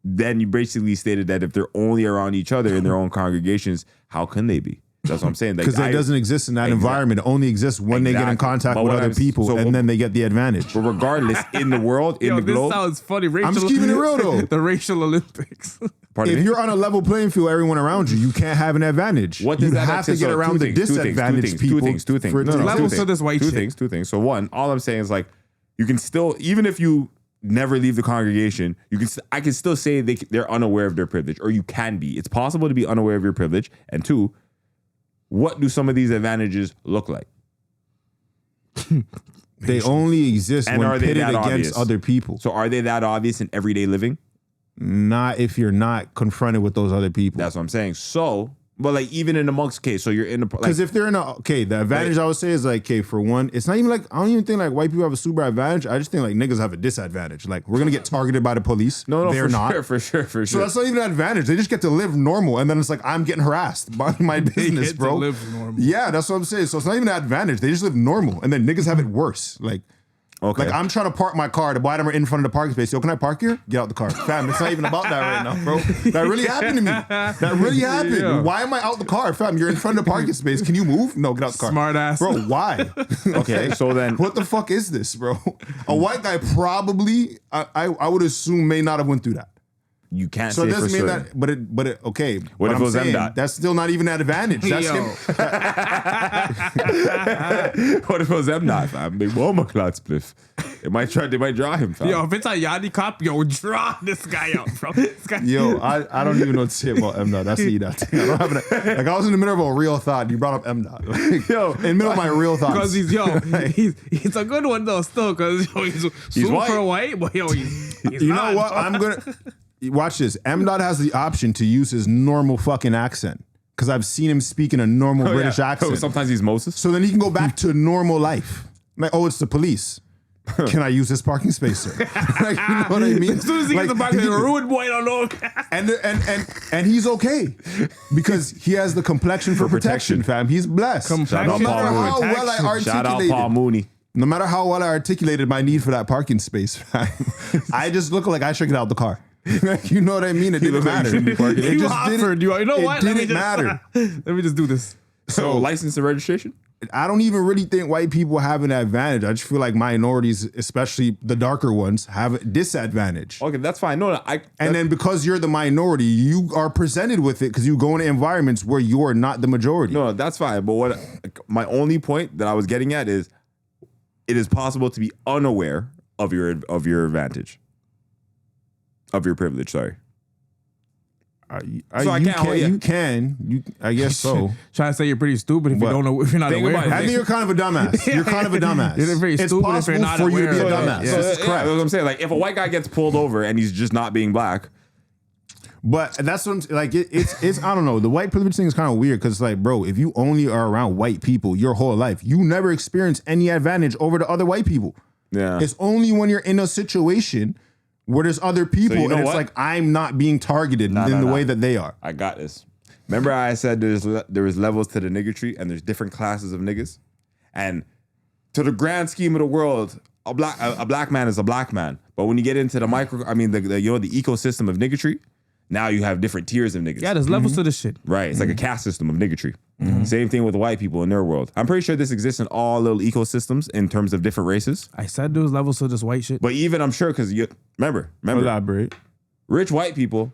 Then you basically stated that if they're only around each other in their own congregations, how can they be? That's what I'm saying. Like, Because it doesn't exist in that Exactly. environment. It only exists when they get in Exactly. contact But with what other I'm- people, so and what- then they get the advantage. But regardless, in the world, in Yo, the this globe, sounds funny. I'm just keeping it real, though. The racial Olympics. pardon If me? you're on a level playing field, everyone around you, you can't have an advantage. What does you that have to say? get So around two the things, two things, disadvantaged people. Two things. for it to No, Levels exist. to this white two shit. things. So one, all I'm saying is like, you can still, even if you never leave the congregation, I can still say they're unaware of their privilege, or you can be. It's possible to be unaware of your privilege. And two, what do some of these advantages look like? They only exist And when are they pitted that against obvious? other people. So are they that obvious in everyday living? Not if you're not confronted with those other people. That's what I'm saying. So But like even in amongst case, so you're in the Because if they're in the advantage I would say is like, okay, for one, it's not even like, I don't even think like white people have a super advantage. I just think like niggas have a disadvantage. Like we're gonna get targeted by the police. no, they're not. For sure. So that's not even an advantage. They just get to live normal, and then it's like I'm getting harassed by my business, get to bro. live normal. Yeah, that's what I'm saying. So it's not even an advantage. They just live normal, and then niggas have it worse. Like. Okay. Like I'm trying to park my car, the bottom are in front of the parking space. Yo, can I park here? Get out the car. Fam, it's not even about that right now, bro. That really happened to me. That really happened. Yeah. Why am I out the car? Fam, you're in front of the parking space. Can you move? No, get out the car. Smart ass. Bro, why? Okay, so then What the fuck is this, bro? A white guy probably, I would assume, may not have went through that. you can't So say it for doesn't mean certain. that, but it, okay. What if I'm it was saying, MDOT? that's still not even an advantage. That's Yo. him. What if it was MDOT, fam? Big Mama Cloud Spliff. They might draw him, fam. Yo, if it's a Yanni cop, yo, draw this guy out, bro. This guy. Yo, I don't even know what to say about MDOT. That's the that thing. I don't have like I was in the middle of a real thought. And you brought up MDOT. Like, Yo, in the middle of my real thoughts. Because he's he's a good one though still because he's super white, but yo he's you not. know what? I'm gonna watch this. MDOT has the option to use his normal fucking accent because I've seen him speak in a normal British accent. Sometimes he's Moses. So then he can go back to normal life. Like, oh, it's the police. Can I use this parking space, sir? Like, you know what I mean? As soon as he gets the back, the ruined boy don't know. and he's okay because he has the complexion for protection, fam. He's blessed. Complexion No matter for how well I protection. Shout out articulated, Paul Mooney. no matter how well I articulated my need for that parking space, fam, I just look like I should get out the car. Like, you know what I mean? It didn't matter. It You just offered, you know what? It didn't matter. Let me just do this. So license and registration? I don't even really think white people have an advantage. I just feel like minorities, especially the darker ones, have a disadvantage. Okay, that's fine. No, And then because you're the minority, you are presented with it because you go into environments where you're not the majority. no, that's fine. But what my only point that I was getting at is, it is possible to be unaware of your advantage, of your privilege. Sorry. I guess so. Trying to say you're pretty stupid if you What? don't know if you're not Think aware. about of it. I it. think you're kind of a dumbass. You're kind of a dumbass. You're very It's stupid if you're possible not for you to be a aware of it. dumbass. Yeah. This is Yeah, correct. that's what I'm saying. Like, if a white guy gets pulled over and he's just not being black, But that's what I'm like. It's I don't know. The white privilege thing is kind of weird because like, bro, if you only are around white people your whole life, you never experience any advantage over the other white people. yeah, It's only when you're in a situation where there's other people you know and it's what? like I'm not being targeted in the way that they are. I got this. Remember I said there was levels to the niggatry and there's different classes of niggas, and to the grand scheme of the world, a black man is a black man. But when you get into the the ecosystem of niggatry, now you have different tiers of niggas. Yeah, there's levels to this shit. Right. It's like a caste system of niggatry. Same thing with white people in their world. I'm pretty sure this exists in all little ecosystems in terms of different races. I said there was levels to this white shit. But even I'm sure because you remember, Elaborate. rich white people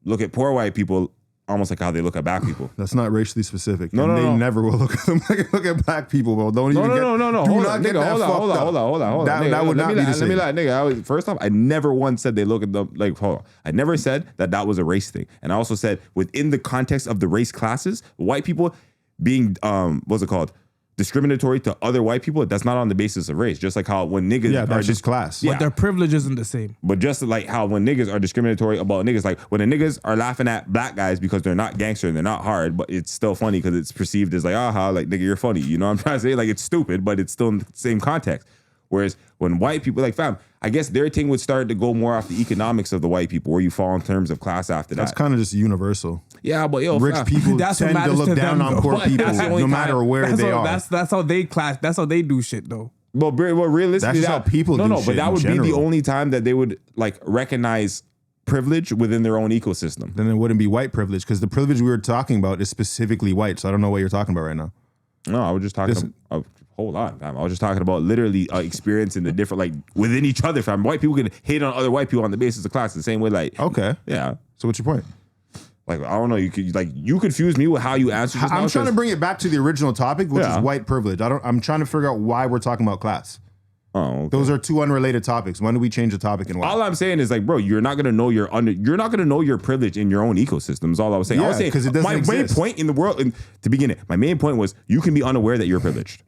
look at poor white people almost like how they look at black people. That's not racially specific. No, and no, they no. never will look at them like look at black people, bro. Don't even No. do Hold not on, get nigga. that Hold fucked on. up. That would not be the same. Nigga. First off, I never once said they look at them like. Hold on. I never said that was a race thing, and I also said within the context of the race classes, white people being what's it called? Discriminatory to other white people. That's not on the basis of race. Just like how when niggas Yeah, are that's just class. Yeah. But their privilege isn't the same. But just like how when niggas are discriminatory about niggas, like when the niggas are laughing at black guys because they're not gangster and they're not hard, but it's still funny because it's perceived as like, aha, like nigga, you're funny. You know what I'm trying to say? Like it's stupid, but it's still in the same context. Whereas when white people, like fam, I guess their thing would start to go more off the economics of the white people, where you fall in terms of class after That's that. kind of just universal. Yeah, but yo, Rich fam, people That's what tend to matters look to down them, on though. poor But people that's the only no matter time- where they are. That's how they class. That's how they do shit though. But realistically, That's just how people do but shit that in would be the general. only time that they would like recognize privilege within their own ecosystem. Then it wouldn't be white privilege because the privilege we were talking about is specifically white. So I don't know what you're talking about right now. No, I was just talking about, hold on, fam. I was just talking about literally experiencing the different, like, within each other, fam. White people can hate on other white people on the basis of class the same way, like, Okay. yeah. So what's your point? Like, I don't know, you confuse me with how you answer just I'm now, trying to 'cause- bring it back to the original topic, which Yeah. is white privilege. I'm trying to figure out why we're talking about class. Oh, okay. Those are two unrelated topics. When do we change the topic and why? All I'm saying is like, bro, you're not gonna know you're not gonna know your privilege in your own ecosystem. Is all I was saying. I was Yeah, saying 'cause it doesn't my main exist. point in the world, to begin it, my main point was you can be unaware that you're privileged.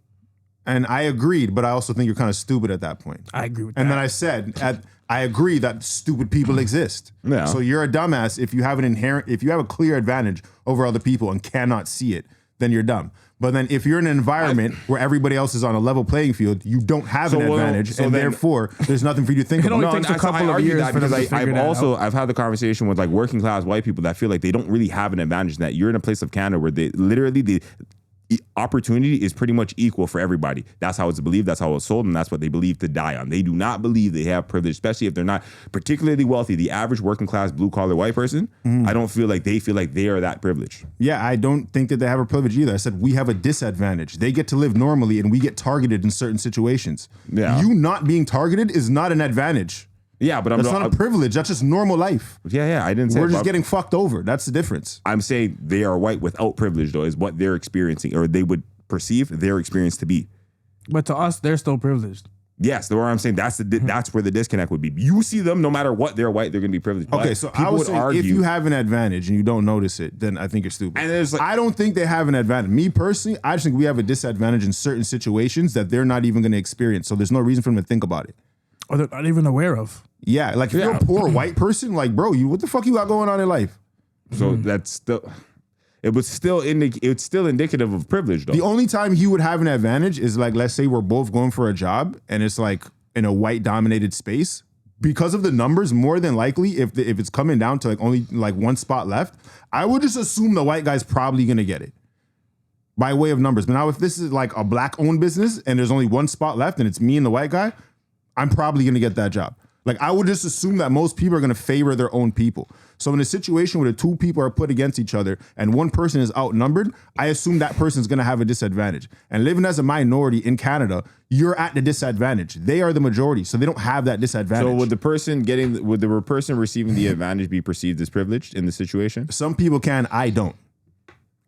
And I agreed, but I also think you're kind of stupid at that point. I agree with And that. then I said, I agree that stupid people exist. Yeah. So you're a dumbass if you have a clear advantage over other people and cannot see it, then you're dumb. But then if you're in an environment where everybody else is on a level playing field, you don't have an advantage, and therefore there's nothing for you to think about. only takes a couple of years for them to figure that out. I've had the conversation with like working class white people that feel like they don't really have an advantage, that you're in a place of Canada where they literally the opportunity is pretty much equal for everybody. That's how it's believed, that's how it's sold, and that's what they believe to die on. They do not believe they have privilege, especially if they're not particularly wealthy. The average working class blue collar white person, I don't feel like they are that privileged. Yeah, I don't think that they have a privilege either. I said we have a disadvantage. They get to live normally and we get targeted in certain situations. Yeah. You not being targeted is not an advantage. Yeah, but That's not a privilege. That's just normal life. Yeah, I didn't say We're it, just but getting fucked over. That's the difference. I'm saying they are white without privilege, though, is what they're experiencing, or they would perceive their experience to be. But to us, they're still privileged. Yes, the where I'm saying that's where the disconnect would be. You see them, no matter what, they're white, they're going to be privileged. Okay, But so people I would say argue, if you have an advantage and you don't notice it, then I think you're stupid. And there's like- I don't think they have an advantage. Me personally, I just think we have a disadvantage in certain situations that they're not even going to experience. So there's no reason for them to think about it. Or they're not even aware of. Yeah, like if you're a poor white person, like bro, what the fuck you got going on in life? so that's still. It's still indicative of privilege, though. The only time he would have an advantage is like, let's say we're both going for a job and it's like in a white dominated space. Because of the numbers, more than likely, if it's coming down to like only like one spot left, I would just assume the white guy's probably gonna get it by way of numbers. But now if this is like a black owned business and there's only one spot left and it's me and the white guy, I'm probably gonna get that job. Like I would just assume that most people are gonna favor their own people. So in a situation where the two people are put against each other and one person is outnumbered, I assume that person is going to have a disadvantage. And living as a minority in Canada, you're at the disadvantage. They are the majority, so they don't have that disadvantage. So would the person receiving the advantage be perceived as privileged in the situation? Some people can, I don't.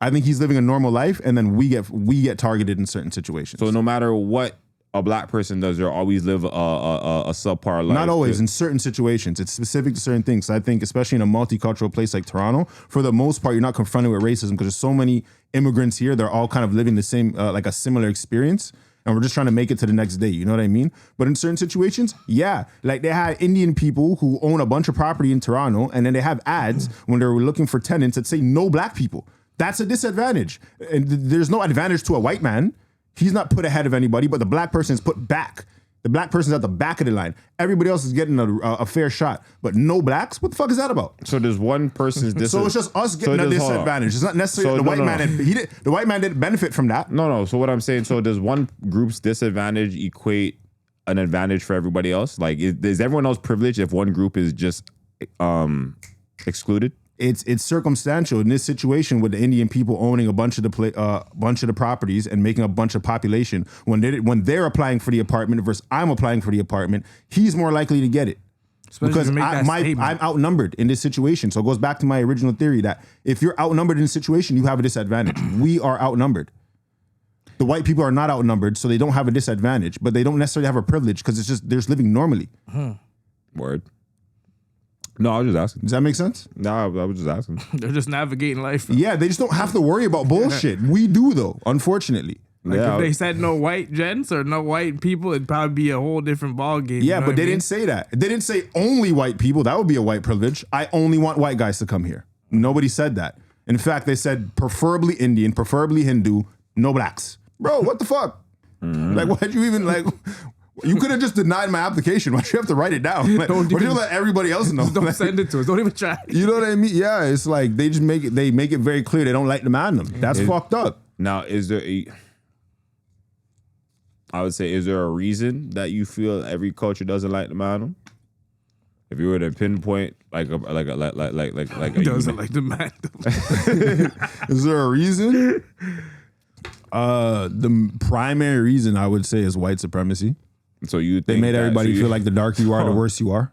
I think he's living a normal life, and then we get targeted in certain situations. So no matter what a black person does, they'll always live a subpar life. Not always. In certain situations, it's specific to certain things. So I think, especially in a multicultural place like Toronto, for the most part, you're not confronted with racism because there's so many immigrants here. They're all kind of living the same, like a similar experience. And we're just trying to make it to the next day. You know what I mean? But in certain situations, yeah. Like they had Indian people who own a bunch of property in Toronto, and then they have ads when they're looking for tenants that say no black people. That's a disadvantage. And there's no advantage to a white man. He's not put ahead of anybody, but the black person is put back. The black person's at the back of the line. Everybody else is getting a fair shot, but no blacks? What the fuck is that about? So there's one person's disadvantage. So it's just us getting a disadvantage. It's not necessarily the white man. The white man didn't benefit from that. No. So what I'm saying, so does one group's disadvantage equate an advantage for everybody else? Like, is everyone else privileged if one group is just excluded? It's circumstantial in this situation with the Indian people owning a bunch of the properties and making a bunch of population. When they're applying for the apartment versus I'm applying for the apartment, he's more likely to get it. Especially Because to make that I'm statement. outnumbered in this situation. So it goes back to my original theory that if you're outnumbered in a situation, you have a disadvantage. We are outnumbered. The white people are not outnumbered, so they don't have a disadvantage, but they don't necessarily have a privilege because it's just they're just living normally. Word. No, I was just asking. Does that make sense? No, I was just asking. They're just navigating life. Yeah, they just don't have to worry about bullshit. We do though, unfortunately. Like Yeah. if they said no white gents or no white people, it'd probably be a whole different ball game. Yeah, you know but what they I mean? didn't say that. They didn't say only white people. That would be a white privilege. I only want white guys to come here. Nobody said that. In fact, they said preferably Indian, preferably Hindu, no blacks. Bro, what the fuck? Like, why'd you even like? You could have just denied my application. Why'd you have to write it down? Like, Don't why'd you even- let everybody else know? Don't Like, send it to us. Don't even try. you know what I mean? Yeah, it's like they just make it very clear they don't like the man them. That's fucked up. Now, is there is there a reason that you feel every culture doesn't like the man? If you were to pinpoint like a Doesn't like the man. Is there a reason? The primary reason I would say is white supremacy. So you think They made that- everybody so you- feel like the darker you are, the worse you are.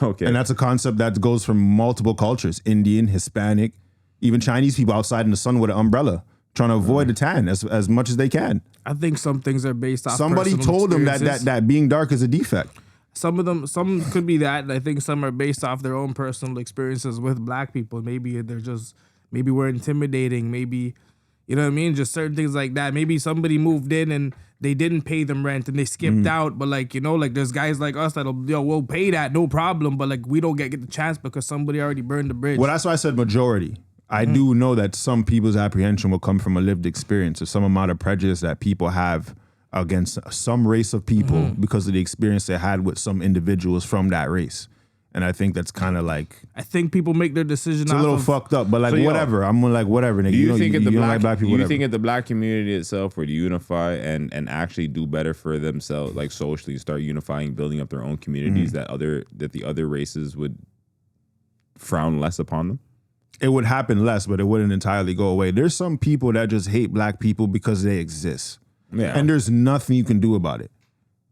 Okay. And that's a concept that goes from multiple cultures: Indian, Hispanic, even Chinese people outside in the sun with an umbrella, trying to avoid the tan as much as they can. I think some things are based off. Somebody personal told them experiences. that being dark is a defect. Some could be that. And I think some are based off their own personal experiences with black people. Maybe we're intimidating. Maybe, You know what I mean? Just certain things like that. Maybe somebody moved in and they didn't pay them rent and they skipped out. But like, you know, like there's guys like us that'll, we'll pay that, no problem. But like we don't get the chance because somebody already burned the bridge. Well, that's why I said majority. I do know that some people's apprehension will come from a lived experience or some amount of prejudice that people have against some race of people because of the experience they had with some individuals from that race. And I think that's kind of like, I think people make their decision. it's a little fucked up, but like So, yo, whatever. I'm like whatever. Nigga. Do you think you the don't black, like black people? do you Whatever. think that the black community itself would unify and actually do better for themselves, like socially, start unifying, building up their own communities that the other races would frown less upon them? It would happen less, but it wouldn't entirely go away. There's some people that just hate black people because they exist. Yeah. And there's nothing you can do about it.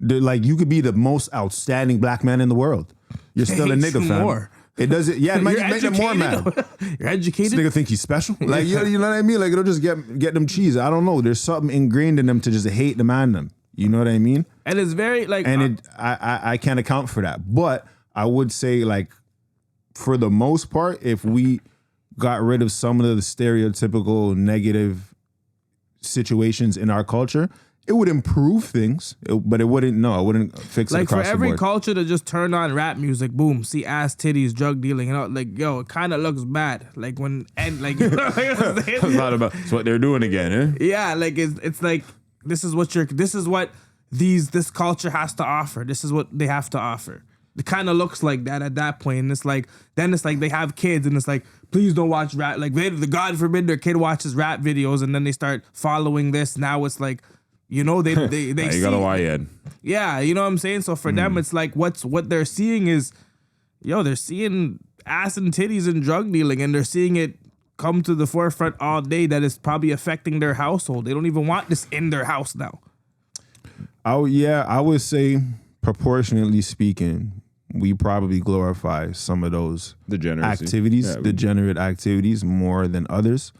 Like you could be the most outstanding black man in the world. You're still a nigga, fam. More. It doesn't. Yeah, it might make them more mad. You're This educated. nigga think he's special. Like you know what I mean? Like it'll just get them cheese. I don't know. There's something ingrained in them to just hate them and them. You know what I mean? And it's very like, And I can't account for that. But I would say like for the most part, if we got rid of some of the stereotypical negative situations in our culture, it would improve things, but it wouldn't fix it like for across the every board. culture to just turn on rap music, boom, see ass, titties, drug dealing, and all, like yo, it kind of looks bad. Like when and like, you know what I'm saying? It's not about. It's what they're doing again, eh? Yeah, like it's like this is what this culture has to offer. This is what they have to offer. It kind of looks like that at that point, and it's like then it's like they have kids, and it's like please don't watch rap. Like the God forbid their kid watches rap videos, and then they start following this. Now it's like, you know, they Now see, you got a YN. yeah, you know what I'm saying. So for them, it's like what they're seeing is, they're seeing ass and titties and drug dealing, and they're seeing it come to the forefront all day. That is probably affecting their household. They don't even want this in their house now. I would say proportionately speaking, we probably glorify some of those Degeneracy. activities, Yeah, we- degenerate activities more than others.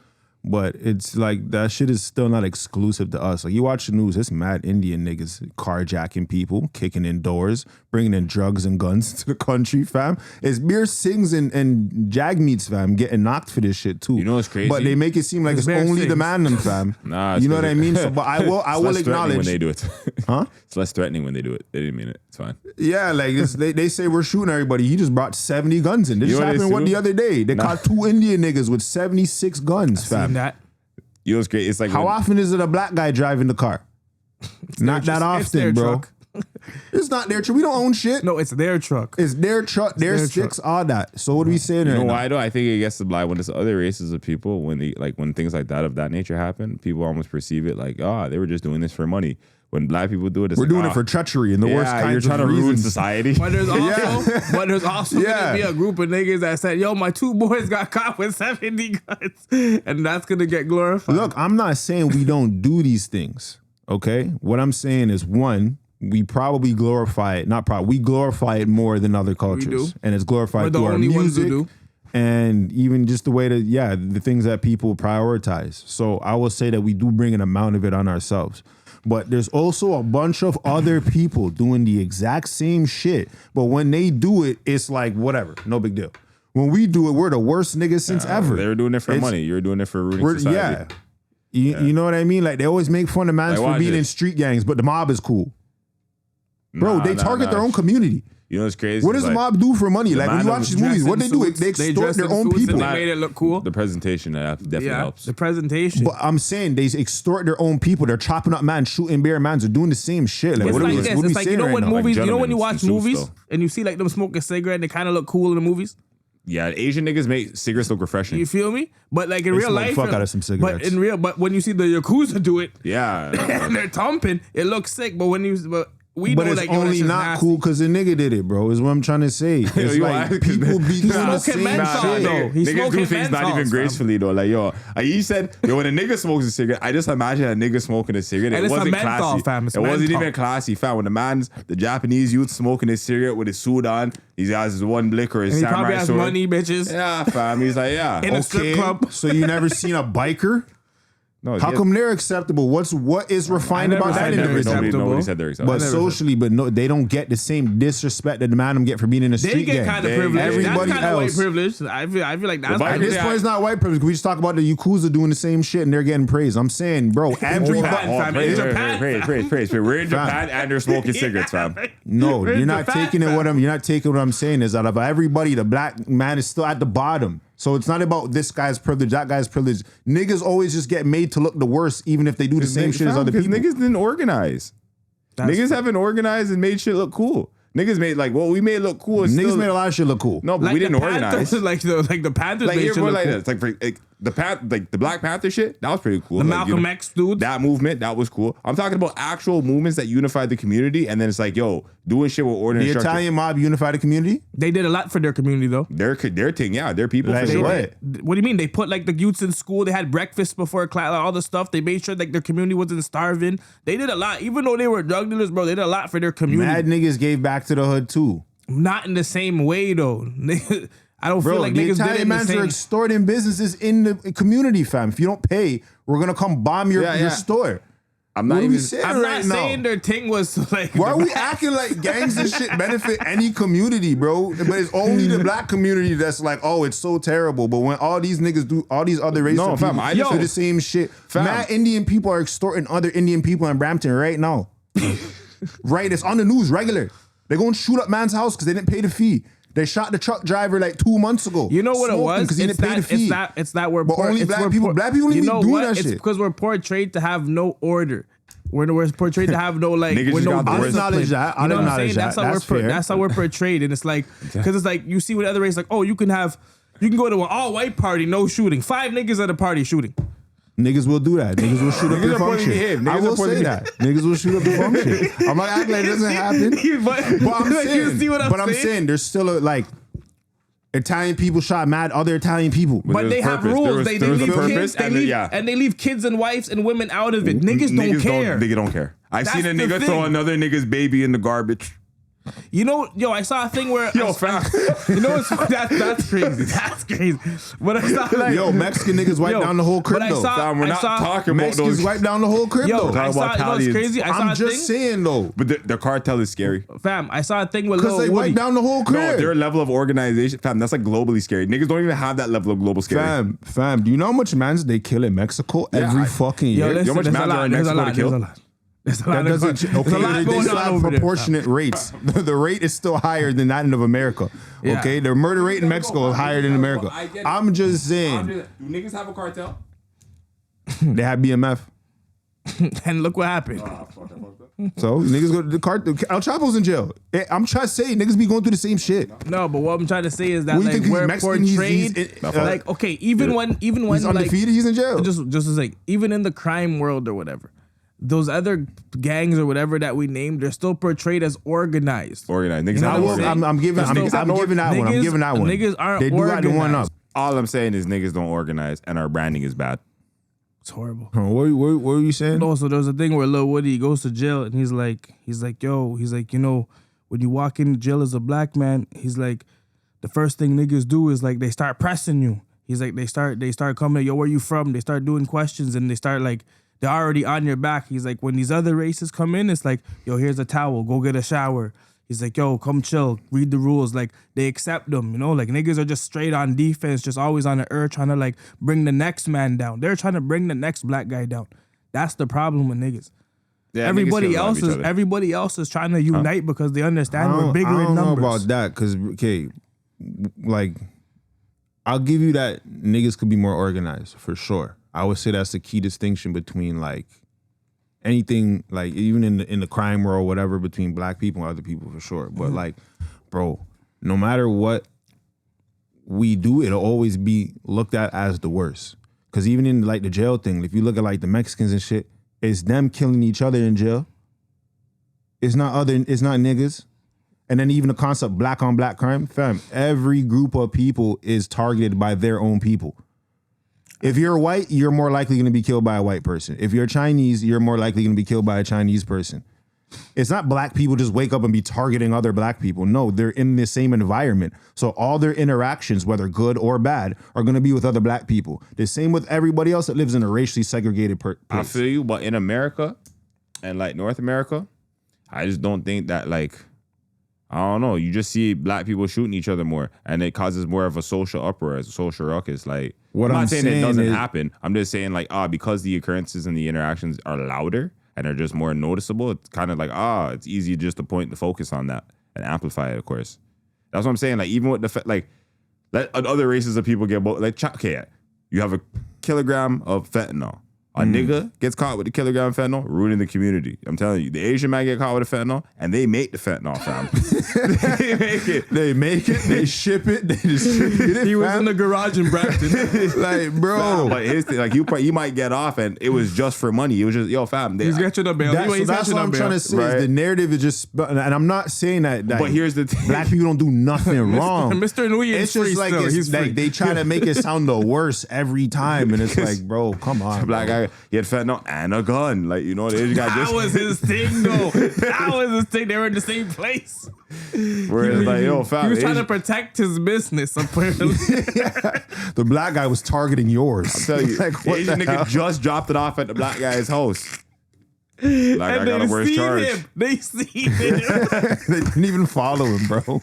But it's like that shit is still not exclusive to us. Like you watch the news, it's mad Indian niggas carjacking people, kicking in doors, bringing in drugs and guns to the country, fam. It's beer sings and jag meats, fam, getting knocked for this shit too. You know what's crazy? But they make it seem like it's Bear only the Sings. man them, fam. Nah, it's you know what crazy. I mean? So, but I will It's less threatening acknowledge when they do it. Huh? It's less threatening when they do it. They didn't mean it. It's fine. Yeah, like they say we're shooting everybody. He just brought 70 guns in. This You know what happened they do? the other day. They Nah. caught 2 Indian niggas with 76 guns, Seen fam. that. You know what's great? It's like How when- often is it a black guy driving the car? Not that It's their often, bro. truck. It's not their truck. We don't own shit. No, it's their truck. It's their truck, their their sticks, all that. So what are we saying You right know now? why though? I think it gets to lie when there's other races of people, when things like that of that nature happen, people almost perceive it like, they were just doing this for money. When black people do it, it's We're like, doing it for treachery and the worst kinds you're of trying to ruin reasons. society. But there's also Yeah. gonna be a group of niggas that said, yo, my 2 boys got caught with 70 guns. And that's gonna get glorified. Look, I'm not saying we don't do these things, okay? What I'm saying is, one, we probably glorify it. We glorify it more than other cultures. do. And it's glorified We're the through our only ones who music. do. And even just the way that, the things that people prioritize. So I will say that we do bring an amount of it on ourselves. But there's also a bunch of other people doing the exact same shit. But when they do it, it's like, whatever, no big deal. When we do it, we're the worst niggas since ever. They were doing it for It's- money. You're doing it for ruining society. You know what I mean? Like they always make fun of mans Like, for watch being in this. street gangs, but the mob is cool. Bro, Nah, they target their own community. You know what's crazy? What does It's the like mob do for money? Like when you man watch of these movies, what they do? Dress in They suits. They extort dress their in own suits and people. they made it look cool. The presentation that definitely helps. The presentation. But I'm saying they extort their own people. They're chopping up man, shooting bear mans. They're doing the same shit. Like, It's what are like we, this. what are we It's like, saying you know right when now? movies, Like you know when you gentlemen watch in suits, movies though. and you see like them smoke a cigarette and they kind of look cool in the movies? Yeah, Asian niggas make cigarettes look refreshing. You feel me? But like in They real smoke life, fuck out of some cigarettes. but when you see the Yakuza do it Yeah. and they're thumping, it looks sick. But when we But know it's like, yo, that only shit's not nasty. cool because the nigga did it, bro. Is what I'm trying to say. It's you like are- people be doing the smoking same menthol, shit. though. He's Niggas do smoking things not menthols, even fam. gracefully though. Like you said, when a nigga smokes a cigarette, I just imagine a nigga smoking a cigarette. And It it's a wasn't menthol, classy. fam. It's It wasn't menthol. even classy, fam. When the Japanese youth smoking his cigarette with his suit on, he has his one blick or his And he probably samurai has sword. money, bitches. Yeah, fam. He's like, yeah. In a strip club. So you never seen a biker No, How come they're acceptable? What is refined about that individual? Nobody said they're acceptable. But socially, but no, they don't get the same disrespect that the Mandem get for being in a They street get gang. kind of privilege. Everybody That's kind of white else. privilege. I feel like that's At this point, it's not white privilege. We just talk about the Yakuza doing the same shit and they're getting praised. I'm saying, bro, everybody. Praise. We're in Japan and they're smoking cigarettes, fam. No, We're you're in not Japan, taking it. fam. You're not taking what I'm saying is out of everybody, the black man is still at the bottom. So it's not about this guy's privilege, that guy's privilege. Niggas always just get made to look the worst, even if they do the same shit as other people. Niggas didn't organize. Niggas haven't organized and made shit look cool. Niggas made we made it look cool. Niggas made a lot of shit look cool. No, but we didn't organize. Like the Panthers Like made here, shit like look cool. this. The Black Panther shit, that was pretty cool. The Like, Malcolm X dude. that movement, that was cool. I'm talking about actual movements that unified the community, and then it's like, yo, doing shit with order and The structure. Italian mob unified the community. They did a lot for their community though. Their thing, yeah, their people Like for sure. what? What do you mean? They put like the youths in school. They had breakfast before class, like, all the stuff. They made sure like their community wasn't starving. They did a lot, even though they were drug dealers, bro. They did a lot for their community. Mad niggas gave back to the hood too. Not in the same way though. I don't Bro, feel like the niggas did it Italian in the mans are same. extorting businesses in the community, fam. If you don't pay, we're gonna come bomb your store. I'm not What are even we saying I'm right not now? saying their thing was like. Why are we acting like gangs and shit benefit any community, bro? But it's only the black community that's like, oh, it's so terrible. But when all these niggas do, all these other races No, fam, I do just- the same shit. Fam. Mad Indian people are extorting other Indian people in Brampton right now. Right, it's on the news regular. They're going to shoot up man's house because they didn't pay the fee. They shot the truck driver like 2 months ago. You know what it was? Because he didn't pay the fee. It's that we're But poor. only it's black we're people- poor- black people don't You even know do what? that It's shit. because we're portrayed to have no order. We're portrayed to have no like. Niggas we're just no got the I'll worst- acknowledge that. I'll You know what I'm acknowledge saying? that. That's how That's we're fair. that's how we're portrayed, and it's like because it's like you see with other races like, oh, you can go to an all white party, no shooting, 5 niggas at a party shooting. Niggas will do that. Niggas will shoot up Niggas the are pointing function. at him. I Niggas will are pointing say at that. Niggas will shoot up the function. I'm not acting like it doesn't happen. but I'm like, saying, you see what I'm saying? there's still like Italian people shot mad other Italian people. But There they was have purpose. rules. There They was a leave purpose, kids. They and leave, yeah. and they leave kids and wives and women out of it. Niggas don't care. Niggas don't care. I seen a That's the nigga throw thing. another nigga's baby in the garbage. You know, I saw a thing where Yo, fam. you know that's crazy. That's crazy. But I saw like Yo, Mexican niggas wipe down the whole crib but I though. saw- Fam, we're I not saw- talking about Mexicans those. wipe down the whole crib Yo, though. I Talking saw about you know what's Italians. crazy. I saw I'm a just thing, saying though. But the cartel is scary. fam. I saw a thing with Because Lil they Woody. wipe down the whole No, crib. their level of organization, fam, that's like globally scary. Niggas don't even have that level of global scary. Fam, do you know how much mans they kill in Mexico every fucking Yo, year? listen, how much there's a mans are lot. in There's a Mexico to lot. kill? There's a lot. There's a lot. That doesn't There's a lot okay. They going still on have over there. proportionate rates. The rate is still higher than that of America. Yeah. Okay, the murder rate in Mexico is higher than America. I get it. I'm just saying Do niggas have a cartel? they have BMF. And look what happened. So niggas go to the cartel. El Chapo's in jail. I'm trying to say niggas be going through the same shit. No, but what I'm trying to say is that What do you like think? we're He's Mexican. portrayed Like, like okay, even when he's like undefeated. He's in jail. just as like even in the crime world or whatever, those other gangs or whatever that we named, they're still portrayed as organized. Organized. Niggas You know have what I'm saying? I'm giving that one. I'm giving that one. Niggas aren't They do got the one up. organized. All I'm saying is niggas don't organize and our branding is bad. It's horrible. What were you saying? No, so there's a thing where Lil Woody goes to jail and he's like, you know, when you walk into jail as a black man, he's like, the first thing niggas do is like they start pressing you. He's like, they start coming, yo, where you from? They start doing questions and they start like, they're already on your back. He's like, when these other races come in, it's like, yo, here's a towel, go get a shower. He's like, yo, come chill, read the rules. Like, they accept them, you know? Like, niggas are just straight on defense, just always on the earth, trying to, like, bring the next man down. They're trying to bring the next black guy down. That's the problem with niggas. Yeah, Everybody niggas else is trying to unite because they understand we're bigger I in don't know numbers. about that because like I'll give you that niggas could be more organized for sure. I would say that's the key distinction between like anything like even in the crime world, whatever, between black people and other people for sure. But like, bro, no matter what we do, it'll always be looked at as the worst. Cause even in like the jail thing, if you look at like the Mexicans and shit, it's them killing each other in jail. It's not niggas. And then even the concept black on black crime, fam, every group of people is targeted by their own people. If you're white, you're more likely going to be killed by a white person. If you're Chinese, you're more likely going to be killed by a Chinese person. It's not black people just wake up and be targeting other black people. No, they're in the same environment. So all their interactions, whether good or bad, are going to be with other black people. The same with everybody else that lives in a racially segregated place. I feel you, but in America and like North America, I just don't think that like, I don't know. You just see black people shooting each other more, and it causes more of a social uproar, a social ruckus. Like, What I'm I'm not saying it saying doesn't is- happen. I'm just saying like, because the occurrences and the interactions are louder and are just more noticeable, it's kind of like, it's easy just to point the focus on that and amplify it, of course. That's what I'm saying. Like, even with the, like, let other races of people get, like, okay, you have a kilogram of fentanyl. A nigga gets caught with a kilogram of fentanyl, ruining the community. I'm telling you, the Asian man get caught with a fentanyl, and they make the fentanyl, fam. They make it. They make it, they ship it, they distribute it. He was fam. in the garage in Brampton. Like, bro. But his thing, like, you might get off, and it was just for money. It was just, yo, fam. He's catching a bail. That's, He's so that's catching what a I'm bail. trying to say. Right. Is the narrative is just, and I'm not saying that. But here's the thing. black people don't do nothing wrong. Mr. Nui It's is free just like still. it's He's free. like they try to make it sound the worst every time, and it's like, bro, come on, Black bro. guy, he had fentanyl and a gun. Like, you know, the Asian guy That just. was his thing, though. That was his thing. They were in the same place. Whereas, like, yo, fam. He was the trying to Asian- protect his business, apparently. The black guy was targeting yours. tell you, like, the what Asian the nigga hell? just dropped it off at the black guy's house. Black guy And got a they worse seen charge. him. They seen him. They didn't even follow him, bro.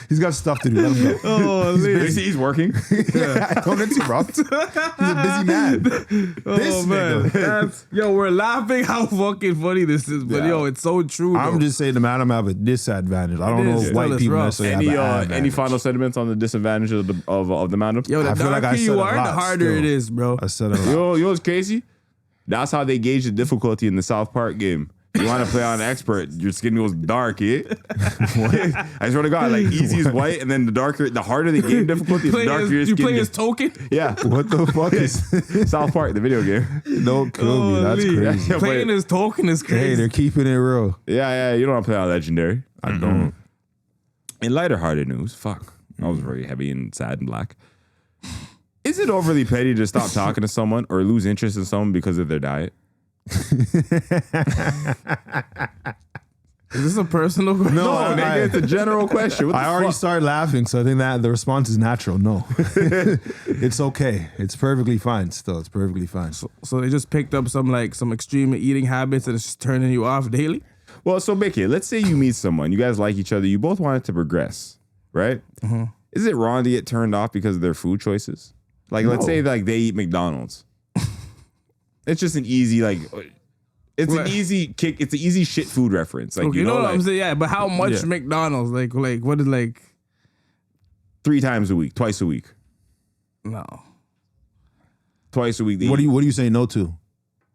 He's got stuff to do. Let him go. Oh, You see, he's working. Don't interrupt. He's a busy man. This man. nigga. That's, yo, we're laughing how fucking funny this is, but Yeah. yo, it's so true. I'm though. just saying the man, I'm have a disadvantage. I don't It know is. if Still white is people rough. necessarily Any have an any advantage. final sentiments on the disadvantage of the madam? Yo, the I feel like darker I said you a are, the lot harder still. it is, bro. I said it a lot. You know what's crazy? That's how they gauge the difficulty in the South Park game. You want to play on an expert, your skin goes dark, eh? I swear to God, like easy is white, and then the harder the game difficulty, the darker your You skin play gets. his token? Yeah, What the fuck is? South Park, the video game. Don't kill me. That's Holy. crazy. Yeah, Playing but- his token is Hey, crazy. they're keeping it real. Yeah, you don't want to play on Legendary. I don't. In lighter-hearted news, fuck, I was very heavy and sad and black. Is it overly petty to stop talking to someone or lose interest in someone because of their diet? Is this a personal question? No, No, nigga, it's a general question. What the I already fuck? started laughing, so I think that the response is natural. No, it's okay. It's perfectly fine. Still, it's perfectly fine. So they just picked up some extreme eating habits and it's just turning you off daily? Well, so Vicky, let's say you meet someone, you guys like each other, you both want it to progress, right? Is it wrong to get turned off because of their food choices? Like, let's say like they eat McDonald's. It's just an easy it's an What? easy kick. It's an easy shit food reference. Like, Okay, you know, what like I'm saying? Yeah, but how much Yeah. McDonald's? Like what is 3 times a week, twice a week, no. twice a week. What do you say no to?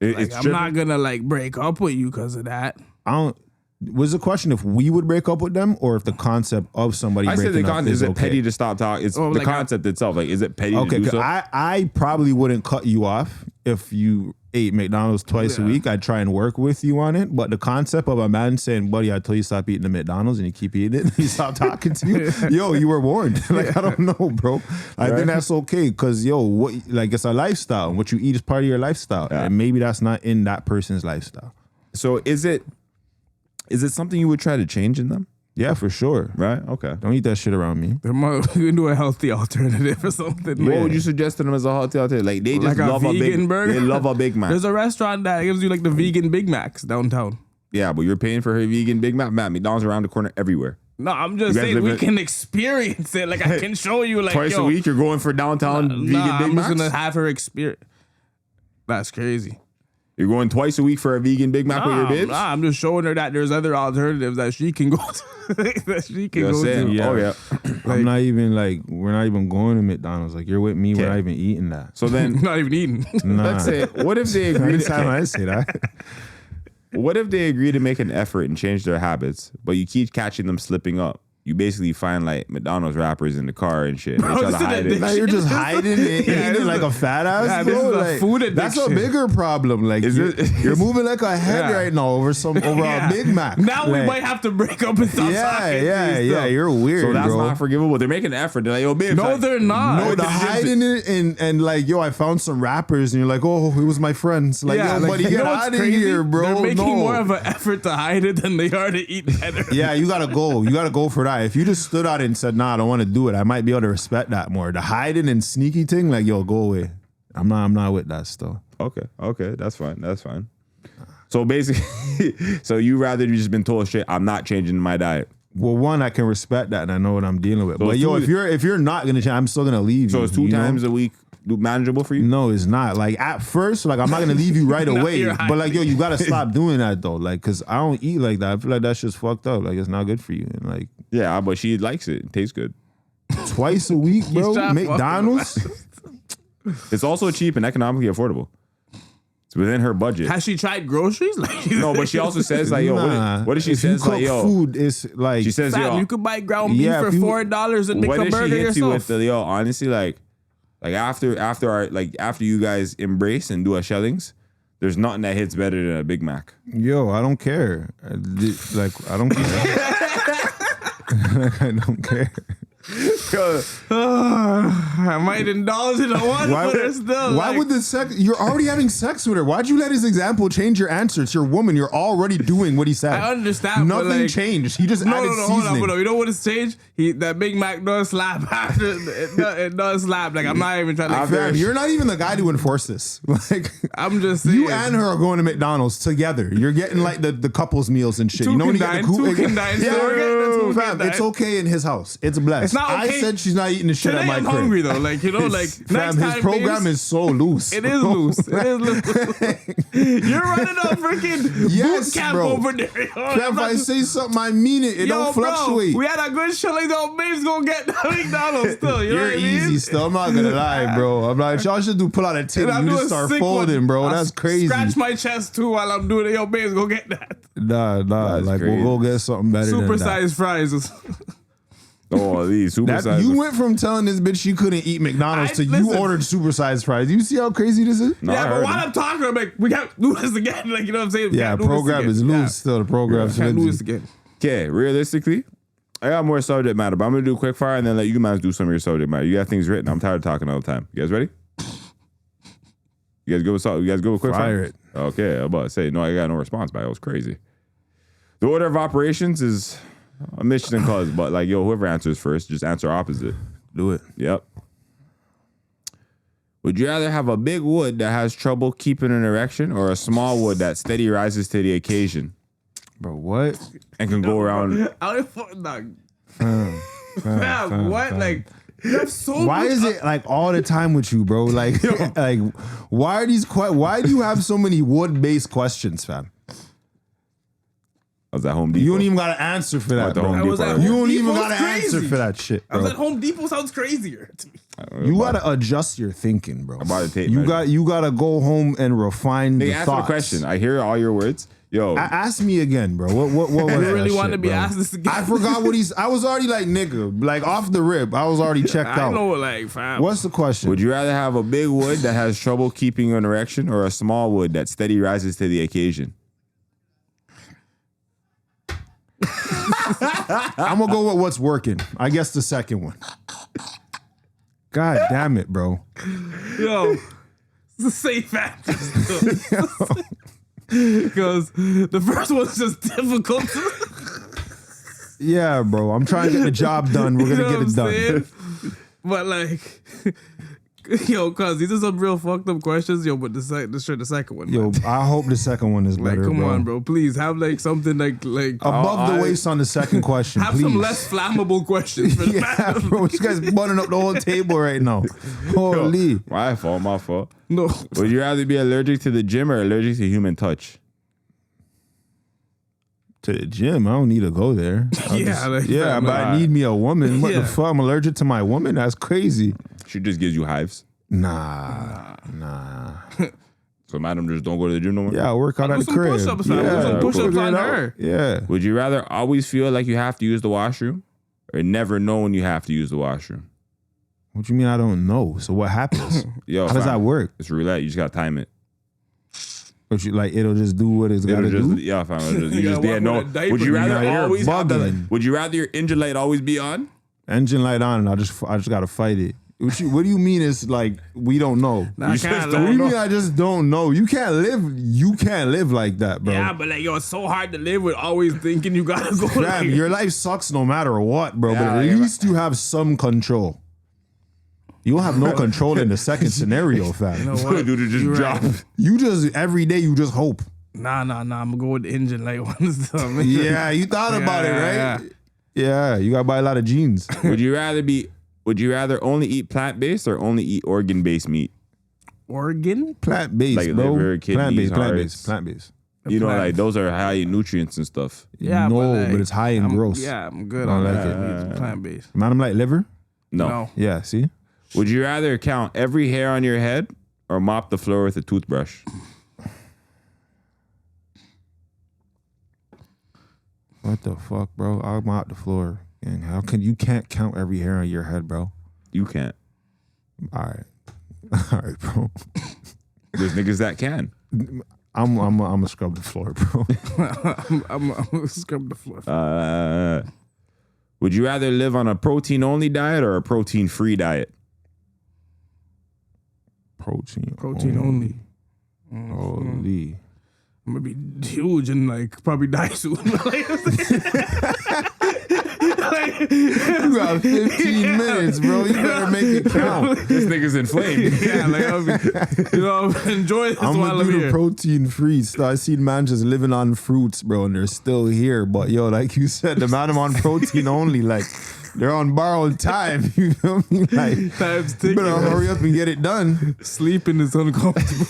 It's I'm not gonna break up with you because of that. I don't. Was the question if we would break up with them or if the concept of somebody I said breaking the up concept is is it okay? petty to stop talking? It's Oh, the like concept itself. Like, is it petty Okay, to do 'cause so? I probably wouldn't cut you off if you ate McDonald's twice a Yeah. week. I'd try and work with you on it. But the concept of a man saying, buddy, I told you stop eating the McDonald's and you keep eating it and he stopped talking to you. Yo, you were warned. Like, I don't know, bro. I think that's okay because, yo, it's a lifestyle. What you eat is part of your lifestyle. Yeah. And maybe that's not in that person's lifestyle. So is it something you would try to change in them? Yeah, for sure. Right? Okay. Don't eat that shit around me. We can do a healthy alternative or something. What would you suggest to them as a healthy alternative? Like, they just Like a love a big vegan burger? They love a Big Mac. There's a restaurant that gives you the vegan Big Macs downtown. Yeah, but you're paying for her vegan Big Mac. Man, McDonald's around the corner everywhere. No, I'm just You guys saying live we in- can experience it. Like I can show you Twice yo, a week, you're going for downtown vegan nah, Big I'm just Macs? gonna have her experience. That's crazy. You're going twice a week for a vegan Big Mac with your babes? Nah, I'm just showing her that there's other alternatives that she can go to. that she can You're go saying, to. Yeah. oh yeah. I'm not even we're not even going to McDonald's. Like, you're with me. We're Okay. not even eating that. So then, Not even eating. Nah. let's say, what if they agree Anytime to, I say that. what if they agree to make an effort and change their habits, but you keep catching them slipping up? you basically find like McDonald's wrappers in the car and shit. They try to Bro, hide it. Now you're just hiding it, Yeah, eating like a fat ass, yeah, bro. this is a Like, food that's a addiction. bigger problem. Like Is you're, it- you're moving like a head Yeah. right now over Yeah. a Big Mac. Now we Like, might have to break up and stop Yeah, talking. to yeah, you yeah. still. You're weird, So that's bro. not forgivable. They're making an effort. They're like, yo, babe. No, like, they're not. No, the hiding it and like, yo, I found some rappers, and you're like, oh, it was my friends. Like, yo, buddy, you get know what's out of crazy? here, bro. They're making No. more of an effort to hide it than they are to eat better. Yeah, you gotta go. You gotta go for that. If you just stood out and said, nah, I don't want to do it, I might be able to respect that more. The hiding and sneaky thing, like, yo, go away. I'm not with that stuff. Okay, that's fine. That's fine. So basically, so you rather you just been told straight, I'm not changing my diet. Well, one, I can respect that and I know what I'm dealing with. So But it's yo, two- if you're not gonna change, I'm still gonna leave So you. it's 2 you know? times a week manageable for you? No, it's not. Like at first, like I'm not gonna leave you right Now away. you're But like, yo, you gotta stop doing that though. Like, cause I don't eat like that. I feel like that's just fucked up. Like it's not good for you. And like Yeah, but she likes it. It tastes good. twice a week, bro. trying to fuck McDonald's. It's also cheap and economically affordable. It's within her budget. Has she tried groceries? Like, No, but she also says like, yo, Nah. what if she If you says cook like, yo, food, it's like she says, fam, yo, you could buy ground beef Yeah, for if you- $4 and make what a if she burger hits you with yourself. the yo? Honestly, like after you guys embrace and do a shellings, there's nothing that hits better than a Big Mac. yo, I don't care. Like I don't care. I don't care. I might indulge in a one, but it's still why like, would the sex? You're already having sex with her. Why'd you let his example change your answer? It's your woman. You're already doing what he said. I understand, but Nothing like- changed. He just No, added hold on, seasoning. hold on. You know what has changed? That Big Mac does slap after it does slap. Like I'm not even trying to. Fam, you're not even the guy to enforce this. Like I'm just saying. you and her are going to McDonald's together. You're getting like the couples meals and shit. Two you know when can you get dine, the two can dine, Yeah, still getting the two fam, can it's dine. okay in his house. It's blessed. It's not I okay. said she's not eating the shit Today at my I'm crib. hungry though. Like you know, like Fam, next his time, program babes, is so loose. It is loose. It is loose. You're running a freaking Yes, boot camp bro. over there. Fam, if I say something, I mean it. It Yo, don't fluctuate. bro, we had a good shilling though. Babes gonna get McDonald's still. You know You're what I mean? easy still. I'm not gonna lie, bro. I'm like, y'all should do pull out a titty. And I'm You doing just start sick folding, one. bro. I'll That's crazy. Scratch my chest too while I'm doing it. Yo, babes, go get that. Nah. That's Like crazy. we'll go get something better than Super that. sized fries. Oh, these super That, size. you went from telling this bitch she couldn't eat McDonald's to you listen. ordered supersized fries. You see how crazy this is? No, I Yeah, but heard while him. I'm talking, I'm like, we can't do this again. Like, you know what I'm saying? We Yeah, can't do this program again. is loose Yeah. still. The program's Can't do this flimsy. again. Okay, realistically, I got more subject matter, but I'm gonna do quick fire and then let you guys do some of your subject matter. You got things written. I'm tired of talking all the time. You guys ready? You guys go with quick Fire fire? it. Okay, I'm about to say no. I got no response back. It was crazy. The order of operations is a mission and cause, but like yo, whoever answers first, just answer opposite. Do it. Yep. Would you rather have a big wood that has trouble keeping an erection or a small wood that steady rises to the occasion Bro, what? and can go around? I don't fucking dog. Fam, what? Like, you have so Why much is it like all the time with you, bro? Like, like why are these? Why do you have so many wood-based questions, fam? I was at Home Depot. You don't even got to answer for that, At the bro. Home I was Depot. at You Home don't even Depot's got to answer crazy. for that shit, I was bro. at Home Depot sounds crazier to me. You gotta adjust your thinking, bro. about to take You measure. gotta go home and refine They the answer thoughts. the question. I hear all your words. Yo, Ask me again, bro. What was I that really shit, want to be bro? asked this again. I forgot what he's. I was already like nigga, like off the rip. I was already checked I out. know, like, fam. What's the question? would you rather have a big wood that has trouble keeping an erection or a small wood that steady rises to the occasion? I'm gonna go with what's working. I guess the second one. God damn it, bro. Yo, it's a safe answer still. Because the first one's just difficult. Yeah, bro. I'm trying to get the job done. We're You gonna know get it what I'm done. saying? But like, yo, cuz these are some real fucked up questions. Yo, but the second one. Yo, man. I hope the second one is Like, better, come bro. on, bro. Please have like something like Above the waist on the second question, have please. some less flammable questions for the Yeah, man. bro. You guys buttoning up the whole table right now. Holy. My fault. No. Would you rather be allergic to the gym or allergic to human touch? To the gym, I don't need to go there. Yeah, like, Yeah, fam, but I need me a woman. What Yeah. the fuck? I'm allergic to my woman? That's crazy. She just gives you hives. Nah. So madam, just don't go to the gym no more? Yeah, I work out Do at the some crib. push-ups, fam. Yeah, Do some we'll push-ups figure on it out. her. Yeah. Would you rather always feel like you have to use the washroom or never know when you have to use the washroom? What you mean I don't know? So what happens? Yo, How does that work? It's roulette. You just gotta time it. But you, like it'll just do what it's gotta do. Yeah, fam. You gotta just walk yeah, no. with a diaper. Would you rather Nah, you're always have the? bugging. Would you rather your engine light always be on? Engine light on, and I just gotta fight it. What do you mean? It's like we don't know. Nah, I You can't just What do lie. you mean I just don't know? You can't live like that, bro. Yeah, but like, yo, it's so hard to live with always thinking you gotta go. Fam, Like, your life sucks no matter what, bro. Yeah, but at yeah. least you have some control. You don't have no control in the second scenario, fam. you know what? Dude, it just You're drop. right. You just every day you just hope. Nah. I'm gonna go with the engine light ones. Yeah, you thought about it, right? Yeah, you gotta buy a lot of jeans. Would you rather only eat plant-based or only eat organ-based meat? Organ? Plant based, Like bro. liver, kidneys, Plant hearts. based. You know, Plant. like those are high in nutrients and stuff. Yeah, no, like, but it's high in gross. Yeah, I'm good I on like that. Plant based. Man, I'm like liver. No. Yeah, see? Would you rather count every hair on your head or mop the floor with a toothbrush? What the fuck, bro? I'm out the floor. And how can you can't count every hair on your head, bro? You can't. All right. All right, bro. There's niggas that can. I'm gonna scrub the floor, bro. I'm gonna scrub the floor. Would you rather live on a protein-only diet or a protein-free diet? Protein only. Holy. I'm gonna be huge and like probably die soon. You got 15 minutes, bro. You better make it count. This nigga's inflamed. Yeah, like I'll be, enjoy this I'm while gonna I'm do the here. protein free. So I seen man just living on fruits, bro, and they're still here. But yo, like you said, the man I'm on protein only, like they're on borrowed time. You feel me? Like Time's you ticking. better hurry up and get it done. Sleeping is uncomfortable.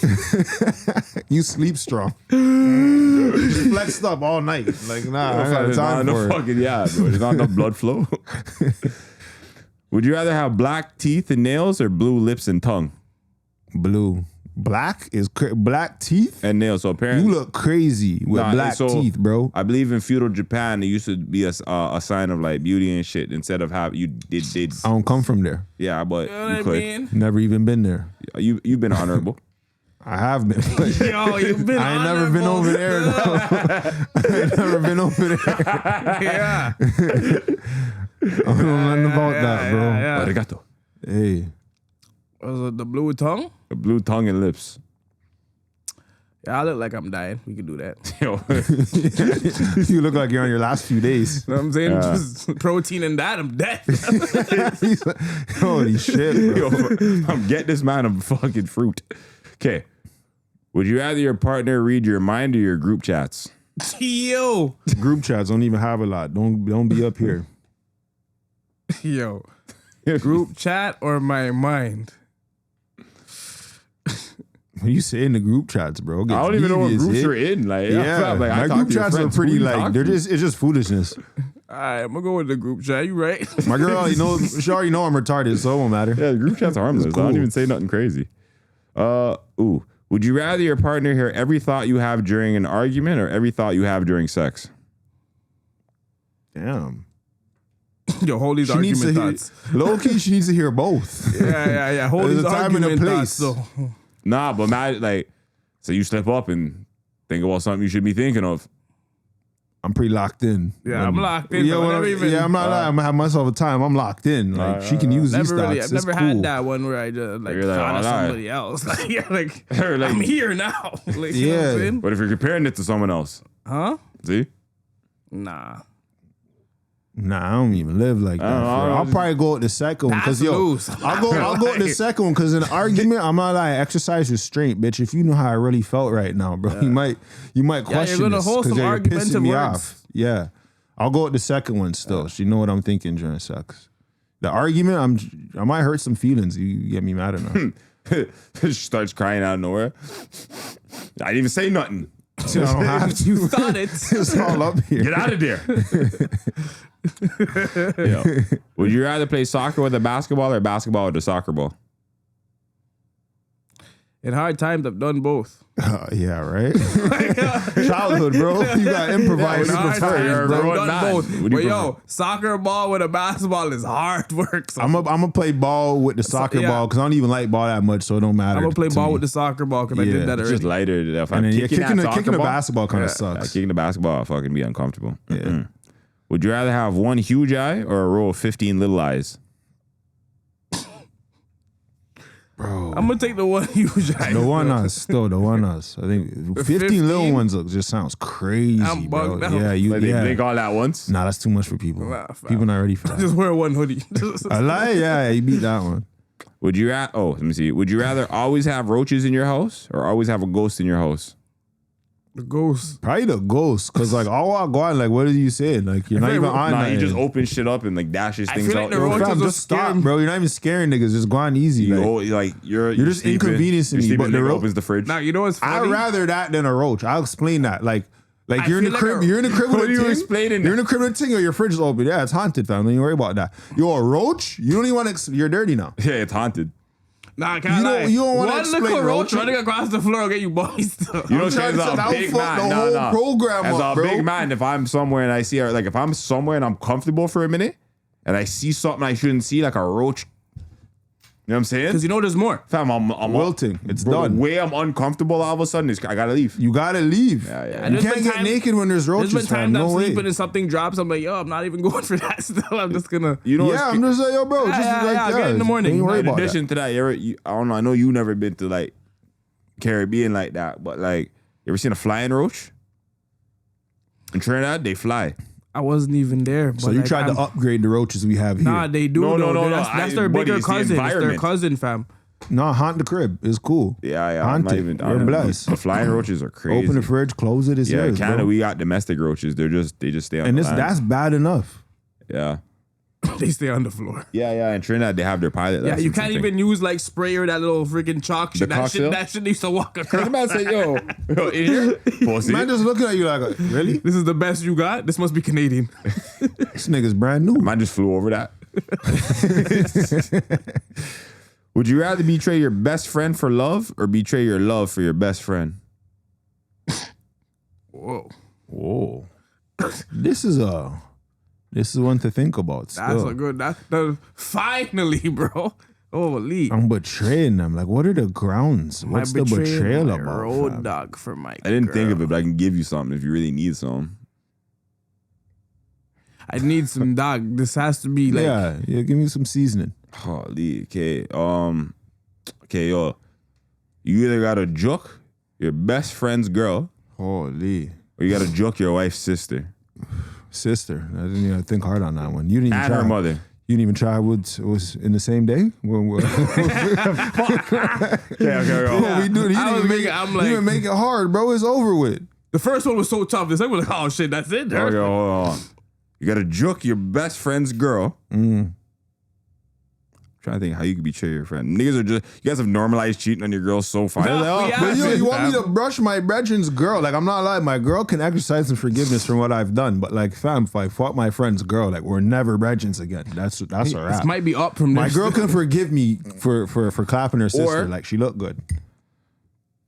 You sleep strong. You just flexed up all night. Like nah, I got There's not time enough for it. fucking bro. There's not enough blood flow. Would you rather have black teeth and nails or blue lips and tongue? Blue. Black is black teeth. And nails. So apparently, You look crazy with Nah, black so teeth, bro. I believe in feudal Japan, it used to be a sign of like beauty and shit. Instead of how you did I don't come from there. yeah, but You know you what I could. mean? Never even been there. You've been honorable. I have been. Yo, you've been I ain't never been honorable. over there. Though. I ain't never been over there. Yeah. I don't know nothing about that, bro. Yeah. Arigato. Hey, Was it the blue tongue? A blue tongue and lips. Yeah, I look like I'm dying. We could do that. Yo, you look like you're on your last few days. You know what I'm saying? Just protein and that, I'm dead. He's like, holy shit, bro. yo, get this man a fucking fruit. Okay. Would you rather your partner read your mind or your group chats? Yo. Group chats don't even have a lot. Don't be up here. Yo. Group chat or my mind? When you say in the group chats, bro, it I don't gets even know what devious, groups eh? you're in. Like, Yeah, fam, like, I my talk group to your chats are friends. pretty Who you like talk they're to? just it's just foolishness. All right, I'm going to go with the group chat. You right? My girl, she already know I'm retarded, so it won't matter. Yeah, the group chats are harmless. I cool. don't even say nothing crazy. Would you rather your partner hear every thought you have during an argument or every thought you have during sex? Damn. Yo, hold these She needs to argument hear, thoughts. low key, she needs to hear both. Yeah. Hold There's these a time and a argument place. thoughts. So. Nah, but man, like, so you slip up and think about something you should be thinking of. I'm pretty locked in. Yeah, I'm locked in. Yeah, so I never even, I'm not lying. I'm gonna have myself a time. I'm locked in. Like she can use these never really, thoughts. I've It's never cool. had that one where I just like You're like, thought of oh, nah. somebody else. Like, yeah, like, Or, like- I'm here now. Like, you know what Yeah. I'm saying? But if you're comparing it to someone else, Huh? see? Nah. Nah, I don't even live like that. I don't know, bro. I I'll just- probably go with the second one because That's yo, loose. I'll go with the second one because in an argument, I'm not like exercise restraint, bitch. If you know how I really felt right now, bro, you might question gonna this hold 'cause some you're argumentative pissing me words. off. Yeah, I'll go with the second one still. She know what I'm thinking during sex. The argument, I might hurt some feelings. You get me mad enough. She starts crying out of nowhere. I didn't even say nothing. So I don't have to. You thought it. It's all up here. Get out of there. Yo, would you rather play soccer with a basketball or basketball with a soccer ball? In hard times, I've done both. Yeah, right. Childhood, bro. You got improvised. In hard times, You're a I've grown done man. both. What do But you yo, soccer ball with a basketball is hard work. So I'm gonna play ball with the soccer yeah. ball because I don't even like ball that much, so it don't matter. I'm gonna play to ball me. with the soccer ball because I Yeah, did that It's already. just lighter. If I'm And then kicking, kicking that the ball, basketball kind of Yeah. sucks. kicking the basketball fucking be uncomfortable. Yeah. Mm-mm. Would you rather have one huge eye or a row of 15 little eyes? Bro. I'm gonna take the one huge eye. The one us, still the one us. I think 15 little ones just sounds crazy, I'm bro. bugged out. Yeah, you. Like they Yeah. blink all at once? Nah, that's too much for people. Nah, fam. People not ready for that. Just wear one hoodie. I lie, yeah, you beat that one. Would you let me see. Would you rather always have roaches in your house or always have a ghost in your house? The ghost. Probably the ghost, cause like all I go on, like what did you say? Like you're not feel even like on. Nah, you nothing. just open shit up and like dashes I things feel like out. the Yo, roaches Fam, are just stop, scary. bro. You're not even scaring niggas. Just go on easy. you Like, go, like you're just sleeping, inconveniencing you're me, sleeping, but the nigga ro- opens the fridge. Now you know what's funny? I'd rather that than a roach. I'll explain that. Like I you're in the feel crib. like You're in the crib What with are a you ting. explaining You're in that? the crib with a ting, or your fridge is open. Yeah, it's haunted, fam. Don't you worry about that. Yo, a roach? You don't even want to. You're dirty now. Yeah, it's haunted. Nah, I can't lie. You don't wanna one explain little roach roach. running across the floor will get you boys. You know, I'm trying as to a set big out man, the whole program as up, a bro. big man, if I'm somewhere and I see, like, if I'm somewhere and I'm comfortable for a minute, and I see something I shouldn't see, like a roach, you know what I'm saying? Because you know there's more. Fam, I'm Wilting. It's bro, done. The way I'm uncomfortable, all of a sudden, I gotta leave. You gotta leave. Yeah, yeah. You And there's can't been get time- naked when there's There's roaches, been fam. times I'm No way. sleeping and something drops. I'm like, yo, I'm not even going for that still. I'm just gonna. You know, Yeah, I'm just like, yo, bro. Yeah, Just yeah, like yeah, I'll that. get in the morning. Don't worry in about that. addition to that, I don't know. I know you never been to like Caribbean like that, but like, you ever seen a flying roach? In Trinidad, they fly. I wasn't even there. But So you like, tried I'm- to upgrade the roaches we have here. Nah, they do. No, though. no, no, That's no. their Buddy, bigger it's the cousin. It's their environment. cousin, fam. Nah, haunt the crib. It's cool. Yeah, yeah. Haunt I'm not it. even. You're blessed. The flying roaches are crazy. Open the fridge, close it. It's Yeah, in yours, Canada, bro. we got domestic roaches. They just stay on And the this land. that's bad enough. Yeah. They stay on the floor. Yeah. In Trinidad, they have their pilot Yeah, license you and can't thing. even use like spray or that little freaking chalk shit. The That cocktail? shit needs to walk across. The man say, yo, in here? Pussy. Man just looking at you like, really? This is the best you got? This must be Canadian. This nigga's brand new. Man just flew over that. Would you rather betray your best friend for love or betray your love for your best friend? Whoa. Whoa. This is one to think about. That's Still. a good. Finally, bro. Holy. I'm betraying them. Like, what are the grounds? What's the betrayal my about? road fam? dog for my I didn't think girl. of it, but I can give you something if you really need some. I need some dog. This has to be like. yeah, give me some seasoning. Holy, okay. Okay, yo. You either gotta juke your best friend's girl Holy or you gotta juke your wife's sister. sister. I didn't even think hard on that one. You didn't even And try. her mother. You didn't even try what was in the same day? Okay. We do. You I was didn't making- I'm like- you didn't make it hard, bro. It's over with. The first one was so tough. The second one was like, oh shit, that's it. Okay, hold on. You gotta juke your best friend's girl. Trying to think how you could betray your friend. Niggas are just, you guys have normalized cheating on your girl so far. No, Like, oh, we But have- yo, you want me fam. to brush my brethren's girl? Like, I'm not lying. My girl can exercise some forgiveness from what I've done. But like, fam, if I fought my friend's girl, like, we're never brethrens again. That's a This wrap. might be up from My this. girl can forgive me for clapping her sister. Or- Like, she looked good.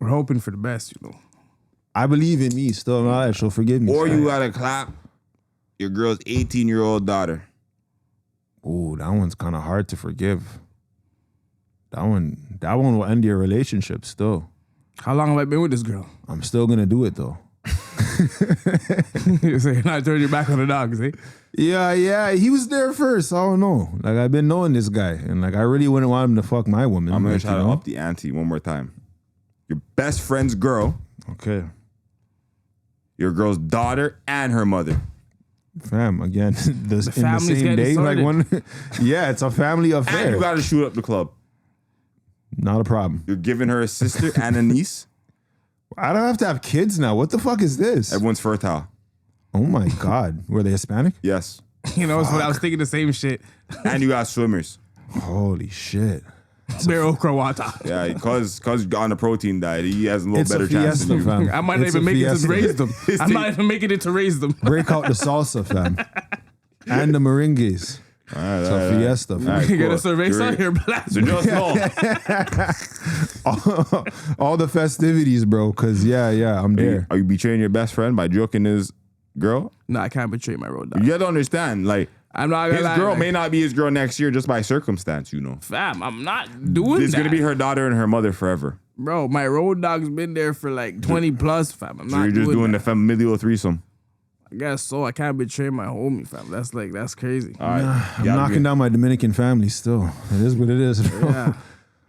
We're hoping for the best, you know. I believe in me still. Not that she'll forgive me. Or you gotta clap your girl's 18-year-old daughter. Ooh, that one's kind of hard to forgive. That one will end your relationship still. How long have I been with this girl? I'm still gonna do it though. You're saying not turn your back on the dogs, eh? Yeah, he was there first. I don't know. Like, I've been knowing this guy, and like, I really wouldn't want him to fuck my woman. I'm gonna like, try you to know? up the ante one more time. Your best friend's girl, Okay, your girl's daughter, and her mother. fam. Again, in the family's same getting day, started. like one. Yeah, it's a family And affair. you gotta shoot up the club. Not a problem. You're giving her a sister and a niece. I don't have to have kids now. What the fuck is this? Everyone's fertile. Oh my god, were they Hispanic? Yes. You know, so I was thinking the same shit. And you got swimmers. Holy shit! Bero Krawata. Yeah, because on the protein diet, he has a little It's better a chance fiesta, than you. fam. I might not It's even a make it fiesta. to raise them. I'm not even making it to raise them. Break out the salsa, fam, and the merengues. So fiesta. fam. You got a cerveza here, black. So just know. All the festivities, bro. Cause I'm there. Are you betraying your best friend by joking his girl? No, I can't betray my road dog. You have to understand, like, I'm not gonna his lie, girl like, may not be his girl next year just by circumstance, you know. Fam, I'm not doing It's that. gonna be her daughter and her mother forever. Bro, my road dog's been there for like 20 plus, fam. I'm So not you're just doing that. the familial threesome. I guess so. I can't betray my homie, fam. That's crazy. All right. I'm knocking down my Dominican family still. It is what it is, bro. Yeah.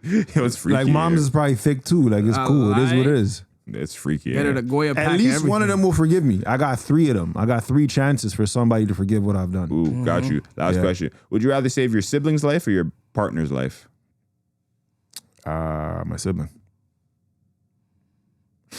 Yo, it's freaky. Like mom's is probably thick too. Like it's cool. It is what it is. It's freaky. Get her to Goya pack At least one of everything. them will forgive me. I got 3 of them. I got 3 chances for somebody to forgive what I've done. Ooh, got you. Last question. Would you rather save your sibling's life or your partner's life? My sibling.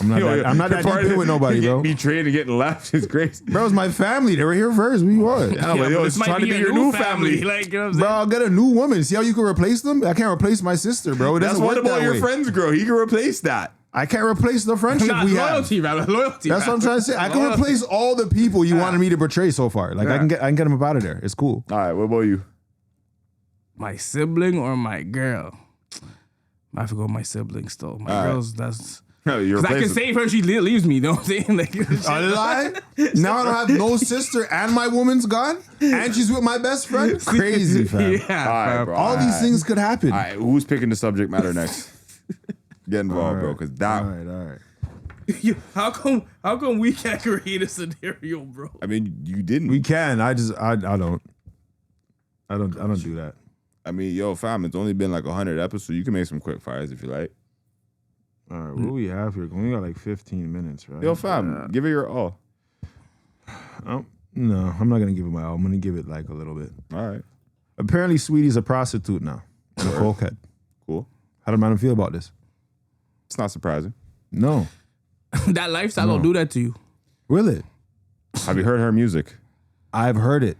I'm not that deep in with nobody, bro. Betrayed and getting left is crazy. Bro, it's my family. They were here first. What you want? Yeah, but yo, But it's this might trying to be be your your new family. Like, you know what I'm saying? Bro, I'll get a new woman. See how you can replace them? I can't replace my sister, bro. It That's doesn't what work about that your way. friend's girl? He can replace that. I can't replace the friendship Nah, we have. loyalty, man. Loyalty. That's what I'm trying to say. I can replace all the people you wanted me to betray so far. Like I can get them up out of there. It's cool. All right, what about you? My sibling or my girl? I have to go with my sibling still. My girl's, that's... No, you're Cause I can save her, she leaves me, you know what I'm saying? Like, A lie? Now I don't have no sister and my woman's gone and she's with my best friend? Crazy, fam. yeah, All right, fam. bro. All these things could happen. All right, who's picking the subject matter next? Get involved, bro, because that. All right. How come we can't create a scenario, bro? I mean, you didn't. We can. I don't do that. I mean, yo, fam, it's only been like 100 episodes. You can make some quick fires if you like. All right, what do we have here? We got like 15 minutes, right? Yo, fam, give it your all. No, I'm not gonna give it my all. I'm gonna give it like a little bit. All right, Apparently, Saweetie's a prostitute now. And a cokehead. cool. How do Mandem feel about this? It's not surprising. No. That lifestyle don't do that to you. Will it? Have you heard her music? I've heard it.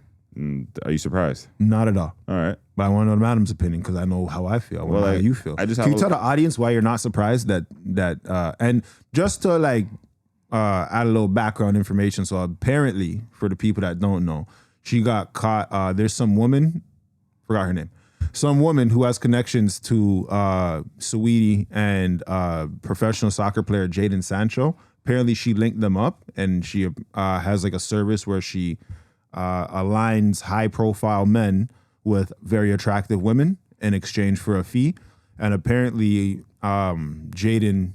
Are you surprised? Not at all. All right. But I want to know Mandem's opinion because I know how I feel. I want to know how like, you feel. I just Can have you tell the audience why you're not surprised that and just to like add a little background information. So apparently, for the people that don't know, she got caught. There's some woman, forgot her name. Some woman who has connections to Saweetie and professional soccer player Jadon Sancho. Apparently, she linked them up, and she has like a service where she aligns high-profile men with very attractive women in exchange for a fee. And apparently, Jadon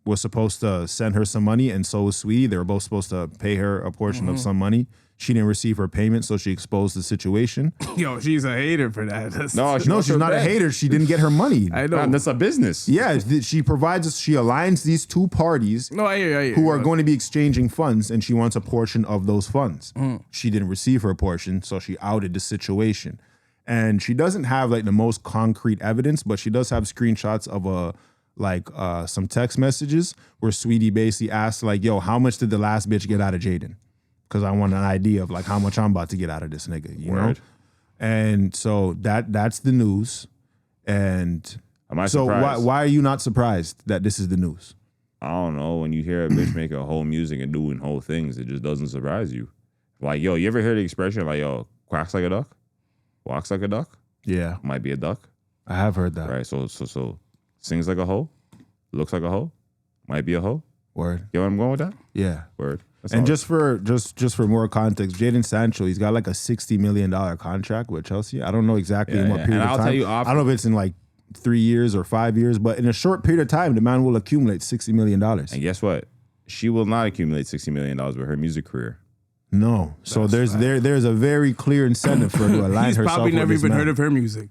was supposed to send her some money, and so was Saweetie. They were both supposed to pay her a portion of some money. She didn't receive her payment, so she exposed the situation. Yo, she's a hater for that. That's- No, No, she's not a hater. She didn't get her money. I know. Man, that's a business. Yeah, she aligns these two parties No, I hear. who are going to be exchanging funds, and she wants a portion of those funds. She didn't receive her portion, so she outed the situation. And she doesn't have like the most concrete evidence, but she does have screenshots of some text messages where Saweetie basically asked like, yo, how much did the last bitch get out of Jadon? Because I want an idea of like how much I'm about to get out of this nigga, you know? And so that's the news. And Am I so surprised? why are you not surprised that this is the news? I don't know. When you hear a bitch making whole music and doing whole things, it just doesn't surprise you. Like, yo, you ever hear the expression like, yo, quacks like a duck, walks like a duck, Yeah, might be a duck, I have heard that. right? So sings like a hoe, looks like a hoe, might be a hoe. Word. You know where I'm going with that? Yeah. Word. That's And all. just for more context, Jadon Sancho, he's got like a $60 million contract with Chelsea. I don't know exactly in what yeah. period And of I'll time. tell you I don't know if it's in like 3 years or 5 years, but in a short period of time, the man will accumulate $60 million. And guess what? She will not accumulate $60 million with her music career. No. So there's a very clear incentive for her to align He's herself probably with never this even man. heard of her music.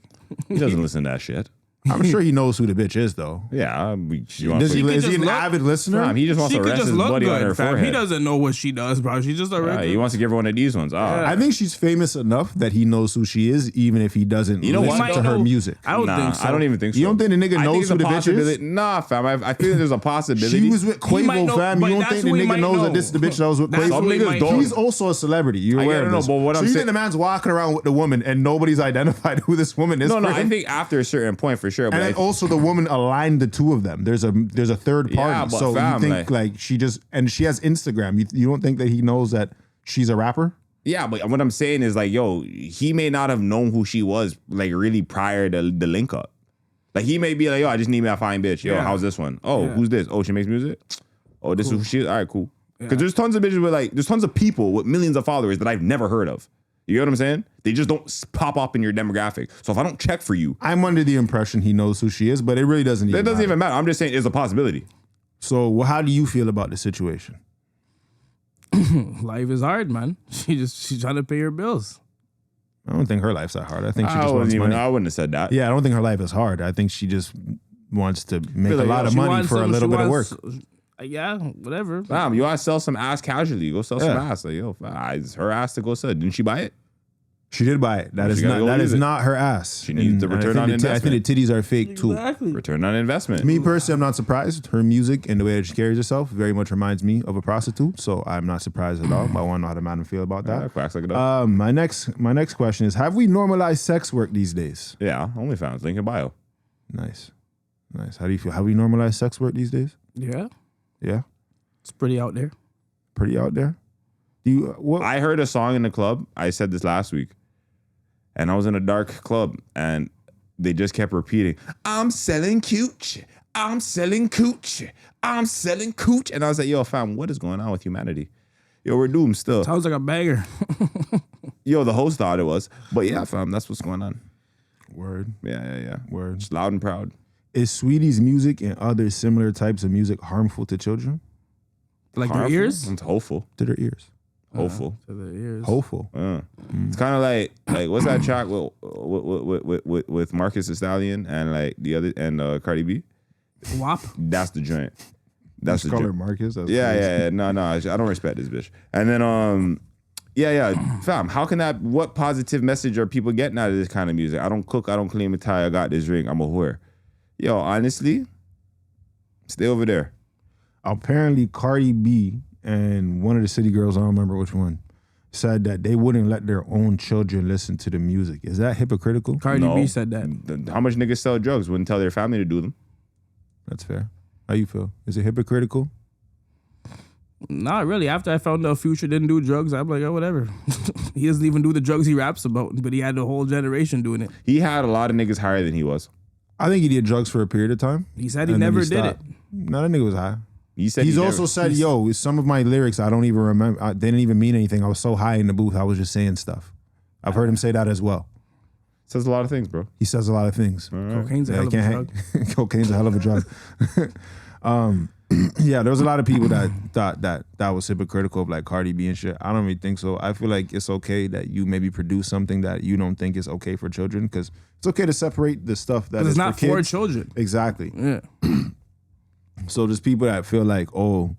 He doesn't listen to that shit. I'm sure he knows who the bitch is, though. Yeah. Is he an avid listener? Fam, he just wants She to could rest just his look buddy on her good, fam. forehead. He doesn't know what she does, bro. She's just a Yeah, regular. he wants to give her one of these ones. I think she's famous enough that he knows who she is, even if he doesn't You know listen what, to her though? music. I don't Nah, think so. I don't even think so. You don't think the nigga I think knows it's who a the bitch is? possibility. Nah, fam. I feel there's a possibility. She was with He might Quavo, know, fam. but You don't that's think the who he nigga might knows know. that this is the bitch that was with That's Quavo? who he might know. He's also a celebrity. You're I aware gotta of know, this. but what so I'm you saying- think the man's walking around with the woman and nobody's identified who this woman is? No, for I him? think after a certain point for sure. And But then also the woman aligned the two of them. There's a third party. Yeah, but so fam, you think like she just and she has Instagram. You don't think that he knows that she's a rapper? Yeah, but what I'm saying is like, yo, he may not have known who she was like really prior to the link up. Like he may be like, yo, I just need me a fine bitch. Yo, how's this one? Oh, who's this? Oh, she makes music. Oh, this is who she is. All right, cool. Because there's tons of bitches with like, there's tons of people with millions of followers that I've never heard of. You know what I'm saying? They just don't pop up in your demographic. So if I don't check for you, I'm under the impression he knows who she is, but it really doesn't. It doesn't even matter. I'm just saying it's a possibility. So how do you feel about the situation? Life is hard, man. She's trying to pay her bills. I don't think her life's that hard. I think she just wants money. I wouldn't have said that. Yeah, I don't think her life is hard. I think she just wants to make like, a lot of money for a little bit of work. Yeah, whatever. You want to sell some ass casually? Go sell some ass. Like, yo, it's her ass to go sell. Didn't she buy it? She did buy it. That is not her ass. She needs the return on investment. I think the titties are fake too. Return on investment. Me personally, I'm not surprised. Her music and the way that she carries herself very much reminds me of a prostitute. So I'm not surprised at all. But I want to know how the man feel about that. Quacks like it up. My next question is: have we normalized sex work these days? Yeah, OnlyFans, link in bio. Nice. How do you feel? Have we normalized sex work these days? Yeah, Yeah, it's pretty out there. pretty out there. Do you? What? I heard a song in the club. I said this last week. And I was in a dark club and they just kept repeating, I'm selling cooch. I'm selling cooch. I'm selling cooch. And I was like, yo, fam, what is going on with humanity? Yo, we're doomed still. Sounds like a banger. Yo, the host thought it was. But yeah, fam, that's what's going on. Word. Yeah. Word. Just loud and proud. Is Saweetie's music and other similar types of music harmful to children? Like Harmful? their ears? It's hopeful. To their ears? Hopeful. To their ears. Hopeful. It's kind of like what's that track with Marcus the Stallion and like the other and Cardi B? WAP. That's the joint. That's the Call her joint. Marcus. That's Yeah, crazy. yeah. No. I don't respect this bitch. And then fam, how can that? What positive message are people getting out of this kind of music? I don't cook. I don't clean my tie. I got this ring. I'm a whore. Yo, honestly, stay over there. Apparently, Cardi B and one of the city girls, I don't remember which one, said that they wouldn't let their own children listen to the music. Is that hypocritical? Cardi No. B said that. How much niggas sell drugs wouldn't tell their family to do them? That's fair. How you feel? Is it hypocritical? Not really. After I found out Future didn't do drugs, I'm like, oh, whatever. He doesn't even do the drugs he raps about, but he had the whole generation doing it. He had a lot of niggas higher than he was. I think he did drugs for a period of time. He said he and then never did it. stopped. No, that nigga was high. He said He's he also never- said, yo, some of my lyrics, I don't even remember. They didn't even mean anything. I was so high in the booth, I was just saying stuff. I've heard him say that as well. says a lot of things, bro. He says a lot of things. Cocaine's a Yeah, hell of a can't drug. hang- Cocaine's a hell of a drug. Yeah, there was a lot of people that thought that was hypocritical of like Cardi B and shit. I don't really think so. I feel like it's okay that you maybe produce something that you don't think is okay for children, because it's okay to separate the stuff that is It's not for kids. children. Exactly. Yeah. So there's people that feel like, oh,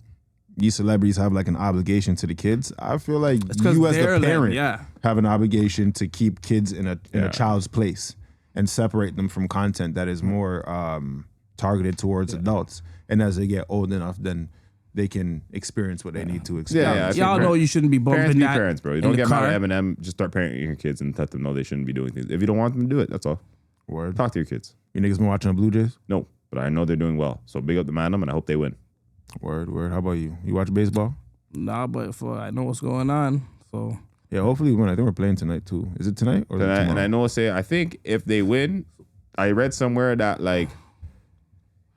these celebrities have like an obligation to the kids. I feel like 'cause you as they're the like- parent yeah. have an obligation to keep kids in a child's place and separate them from content that is more targeted towards adults. And as they get old enough, then they can experience what they need to experience. Yeah, I think Y'all know you shouldn't be Parents bumping be that parents, bro. You in don't the get mad car. at Eminem. Just start parenting your kids and let them know they shouldn't be doing things. If you don't want them to do it, that's all. Word. Talk to your kids. You niggas been watching the Blue Jays? No, but I know they're doing well. So big up the Mandem, and I hope they win. Word. How about you? You watch baseball? Nah, but I know what's going on. So Yeah, hopefully we win. I think we're playing tonight too. Is it tonight or is it tomorrow? And I know, I think if they win, I read somewhere that like,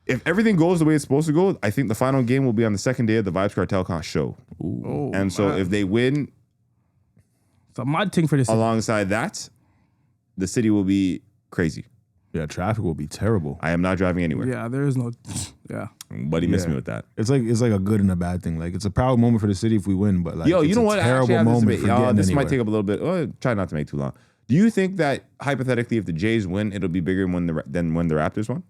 if everything goes the way it's supposed to go, I think the final game will be on the second day of the Vibes Cartel show. oh, And so man. if they win it's a mad thing for this. alongside that, the city will be crazy. Yeah, traffic will be terrible. I am not driving anywhere. Yeah, there is no. Yeah. Buddy missed Yeah. me with that. It's like a good and a bad thing. Like it's a proud moment for the city if we win, but like Yo, it's you know a what? I terrible actually have moment this for debate. getting This anywhere. might take up a little bit. Try not to make too long. Do you think that hypothetically, if the Jays win, it'll be bigger than when the Raptors won?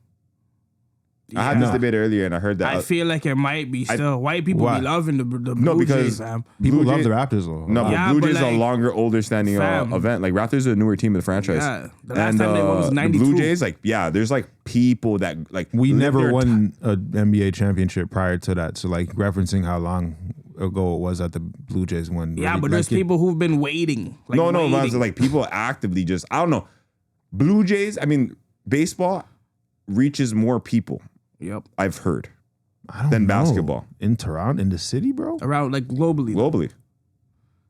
I had this debate earlier, and I heard that. I feel like it might be still. White people Why? be loving the Blue because Jays, fam. People Blue love Jays- the Raptors though. No, but Yeah, Blue but Jays is a like, longer, older standing fam. event. Like Raptors are a newer team in the franchise. Yeah, the last time they won was the 92. Blue Jays, like, yeah, there's like people that like We live never their won an NBA championship prior to that. So like referencing how long ago it was that the Blue Jays won. Yeah, really, but there's like, people who've been waiting. Like, No, waiting. but like people actively just, I don't know. Blue Jays, I mean, baseball reaches more people, Yep. I've heard, I don't than know. basketball In Toronto, in the city, bro. Around like globally. globally.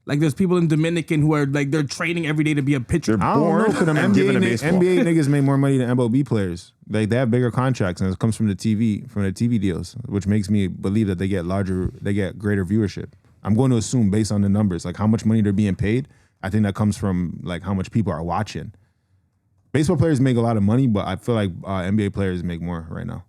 Like there's people in Dominican who are like they're training every day to be a pitcher. They're I don't know, because them and given a NBA, baseball. NBA niggas make more money than MLB players. Like they have bigger contracts, and it comes from the TV deals, which makes me believe that they get greater viewership. I'm going to assume based on the numbers, like how much money they're being paid. I think that comes from like how much people are watching. Baseball players make a lot of money, but I feel like NBA players make more right now.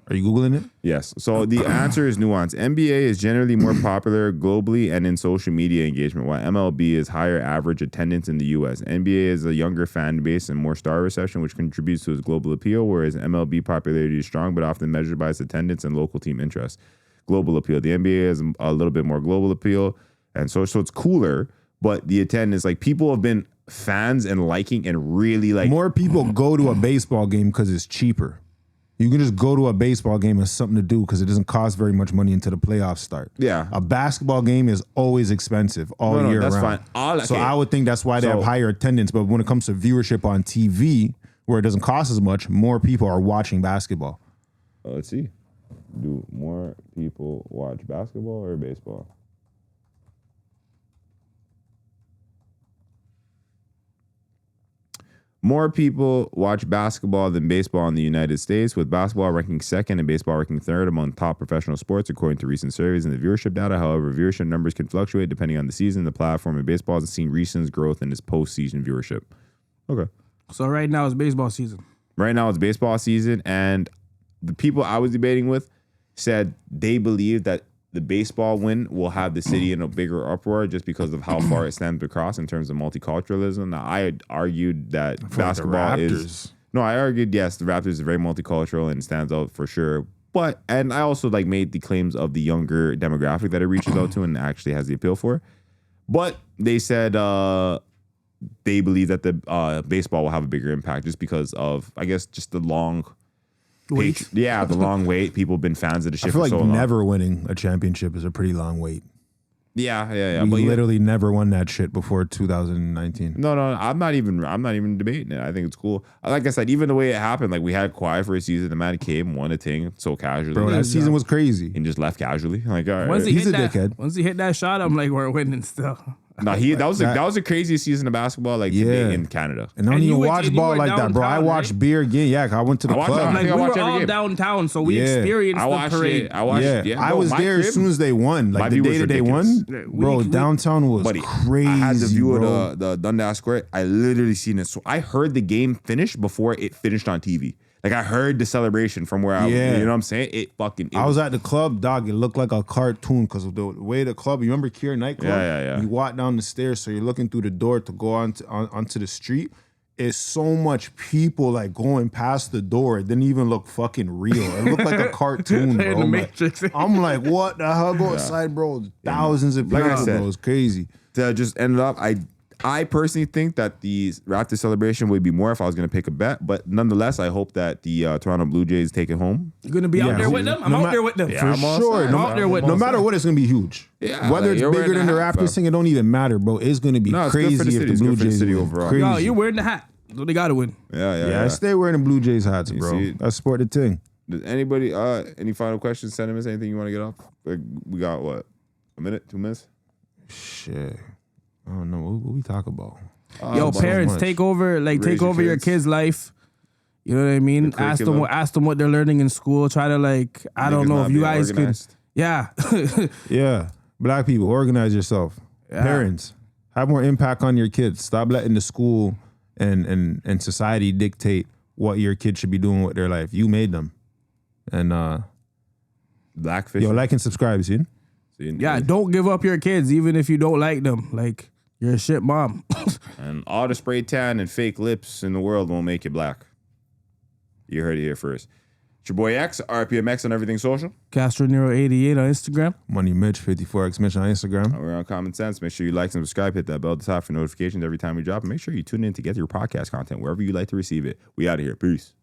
Are you Googling it? Yes. So the answer is nuanced. NBA is generally more popular globally and in social media engagement, while MLB is higher average attendance in the U.S. NBA is a younger fan base and more star reception, which contributes to its global appeal, whereas MLB popularity is strong, but often measured by its attendance and local team interest. Global appeal. The NBA has a little bit more global appeal, and so it's cooler, but the attendance, like people have been fans and liking and really like. More people go to a baseball game because it's cheaper. You can just go to a baseball game and something to do because it doesn't cost very much money until the playoffs start. Yeah. A basketball game is always expensive all year that's round. fine. So I would think that's why they have higher attendance. But when it comes to viewership on TV, where it doesn't cost as much, more people are watching basketball. Let's see. Do more people watch basketball or baseball? More people watch basketball than baseball in the United States, with basketball ranking second and baseball ranking third among top professional sports, according to recent surveys and the viewership data. However, viewership numbers can fluctuate depending on the season, the platform, and baseball has seen recent growth in its postseason viewership. Okay. So right now it's baseball season. Right now it's baseball season, and the people I was debating with said they believe that the baseball win will have the city in a bigger uproar just because of how far it stands across in terms of multiculturalism. Now, I had argued that basketball is... No, I argued, yes, the Raptors are very multicultural and stands out for sure. But, and I also like made the claims of the younger demographic that it reaches out to and actually has the appeal for. But they said they believe that the baseball will have a bigger impact just because of, I guess, just the long... Wait. Yeah, the long wait. People have been fans of the shit I feel for like so long. never winning a championship is a pretty long wait. Yeah. We But literally never won that shit before 2019. No, I'm not even debating it. I think it's cool. Like I said, even the way it happened, like we had quiet for a season, the man came, won a thing so casually. Bro, that season was crazy. and just left casually. Like, all right. Once He's he a hit that, dickhead. Once he hit that shot, I'm like, we're winning still. No, that was the craziest season of basketball like today in Canada. And I don't And you even went- watch and you ball were like that, bro. I downtown, watched right? beer again. Yeah, I went to the I watched club. that. Like think I we watch were every all game. downtown, so we Yeah. experienced I watched the parade. it. I watched Yeah, I bro, was my there as crib- soon as they won. my Like the view day was that they won, ridiculous. bro, downtown was Buddy, crazy. I had the view bro. of the Dundas Square. I literally seen it. So I heard the game finish before it finished on TV. Like I heard the celebration from where I was. Yeah. You know what I'm saying? It I was at the club, dog. It looked like a cartoon because of the way the club. You remember Kier nightclub? Yeah. You walk down the stairs, so you're looking through the door to go onto the street. It's so much people like going past the door. It didn't even look fucking real. It looked like a cartoon, bro. In the I'm Matrix. I'm like, what the hell? Go outside, bro. Thousands of people, Like I said, bro. It's crazy. To just ended up, I personally think that the Raptors celebration would be more if I was going to pick a bet. But nonetheless, I hope that the Toronto Blue Jays take it home. You're gonna be out Yeah. there with them? I'm No out ma- there with them. Yeah, For I'm all sure. set. No, I'm out there with no them. matter what, it's gonna be huge. Yeah, Whether like, it's you're bigger wearing than the the hat, Raptors bro. thing, it don't even matter, bro. It's gonna be No, it's good crazy for the if city. the It's Blue good for the Jays city win. overall. Crazy. Yo, you're wearing the hat. So they gotta win. Yeah. I stay wearing the Blue Jays hats, bro. see? That's sport the thing. Does anybody, any final questions, sentiments, anything you want to get off? Like, we got what? A minute? 2 minutes? Shit. I don't know. What we talk about? Yo, so parents, much. take over Raise your your kids. kids' life. You know what I mean? curriculum. Ask them what they're learning in school. Try to like, I don't Niggas know not if you being guys organized. could. Yeah. Yeah. Black people, organize yourself. Yeah. Parents, have more impact on your kids. Stop letting the school and society dictate what your kid should be doing with their life. You made them. And Blackfish. yo, like and subscribe, see? Yeah, don't give up your kids even if you don't like them. Like, you're a shit mom. And all the spray tan and fake lips in the world won't make you black. You heard it here first. It's your boy X, RPMX on everything social. Castro Nero 88 on Instagram. Money Mitch, 54X Mitch on Instagram. We're on Common Sense. Make sure you like and subscribe. Hit that bell at the top for notifications every time we drop. And make sure you tune in to get your podcast content wherever you like to receive it. We out of here. Peace.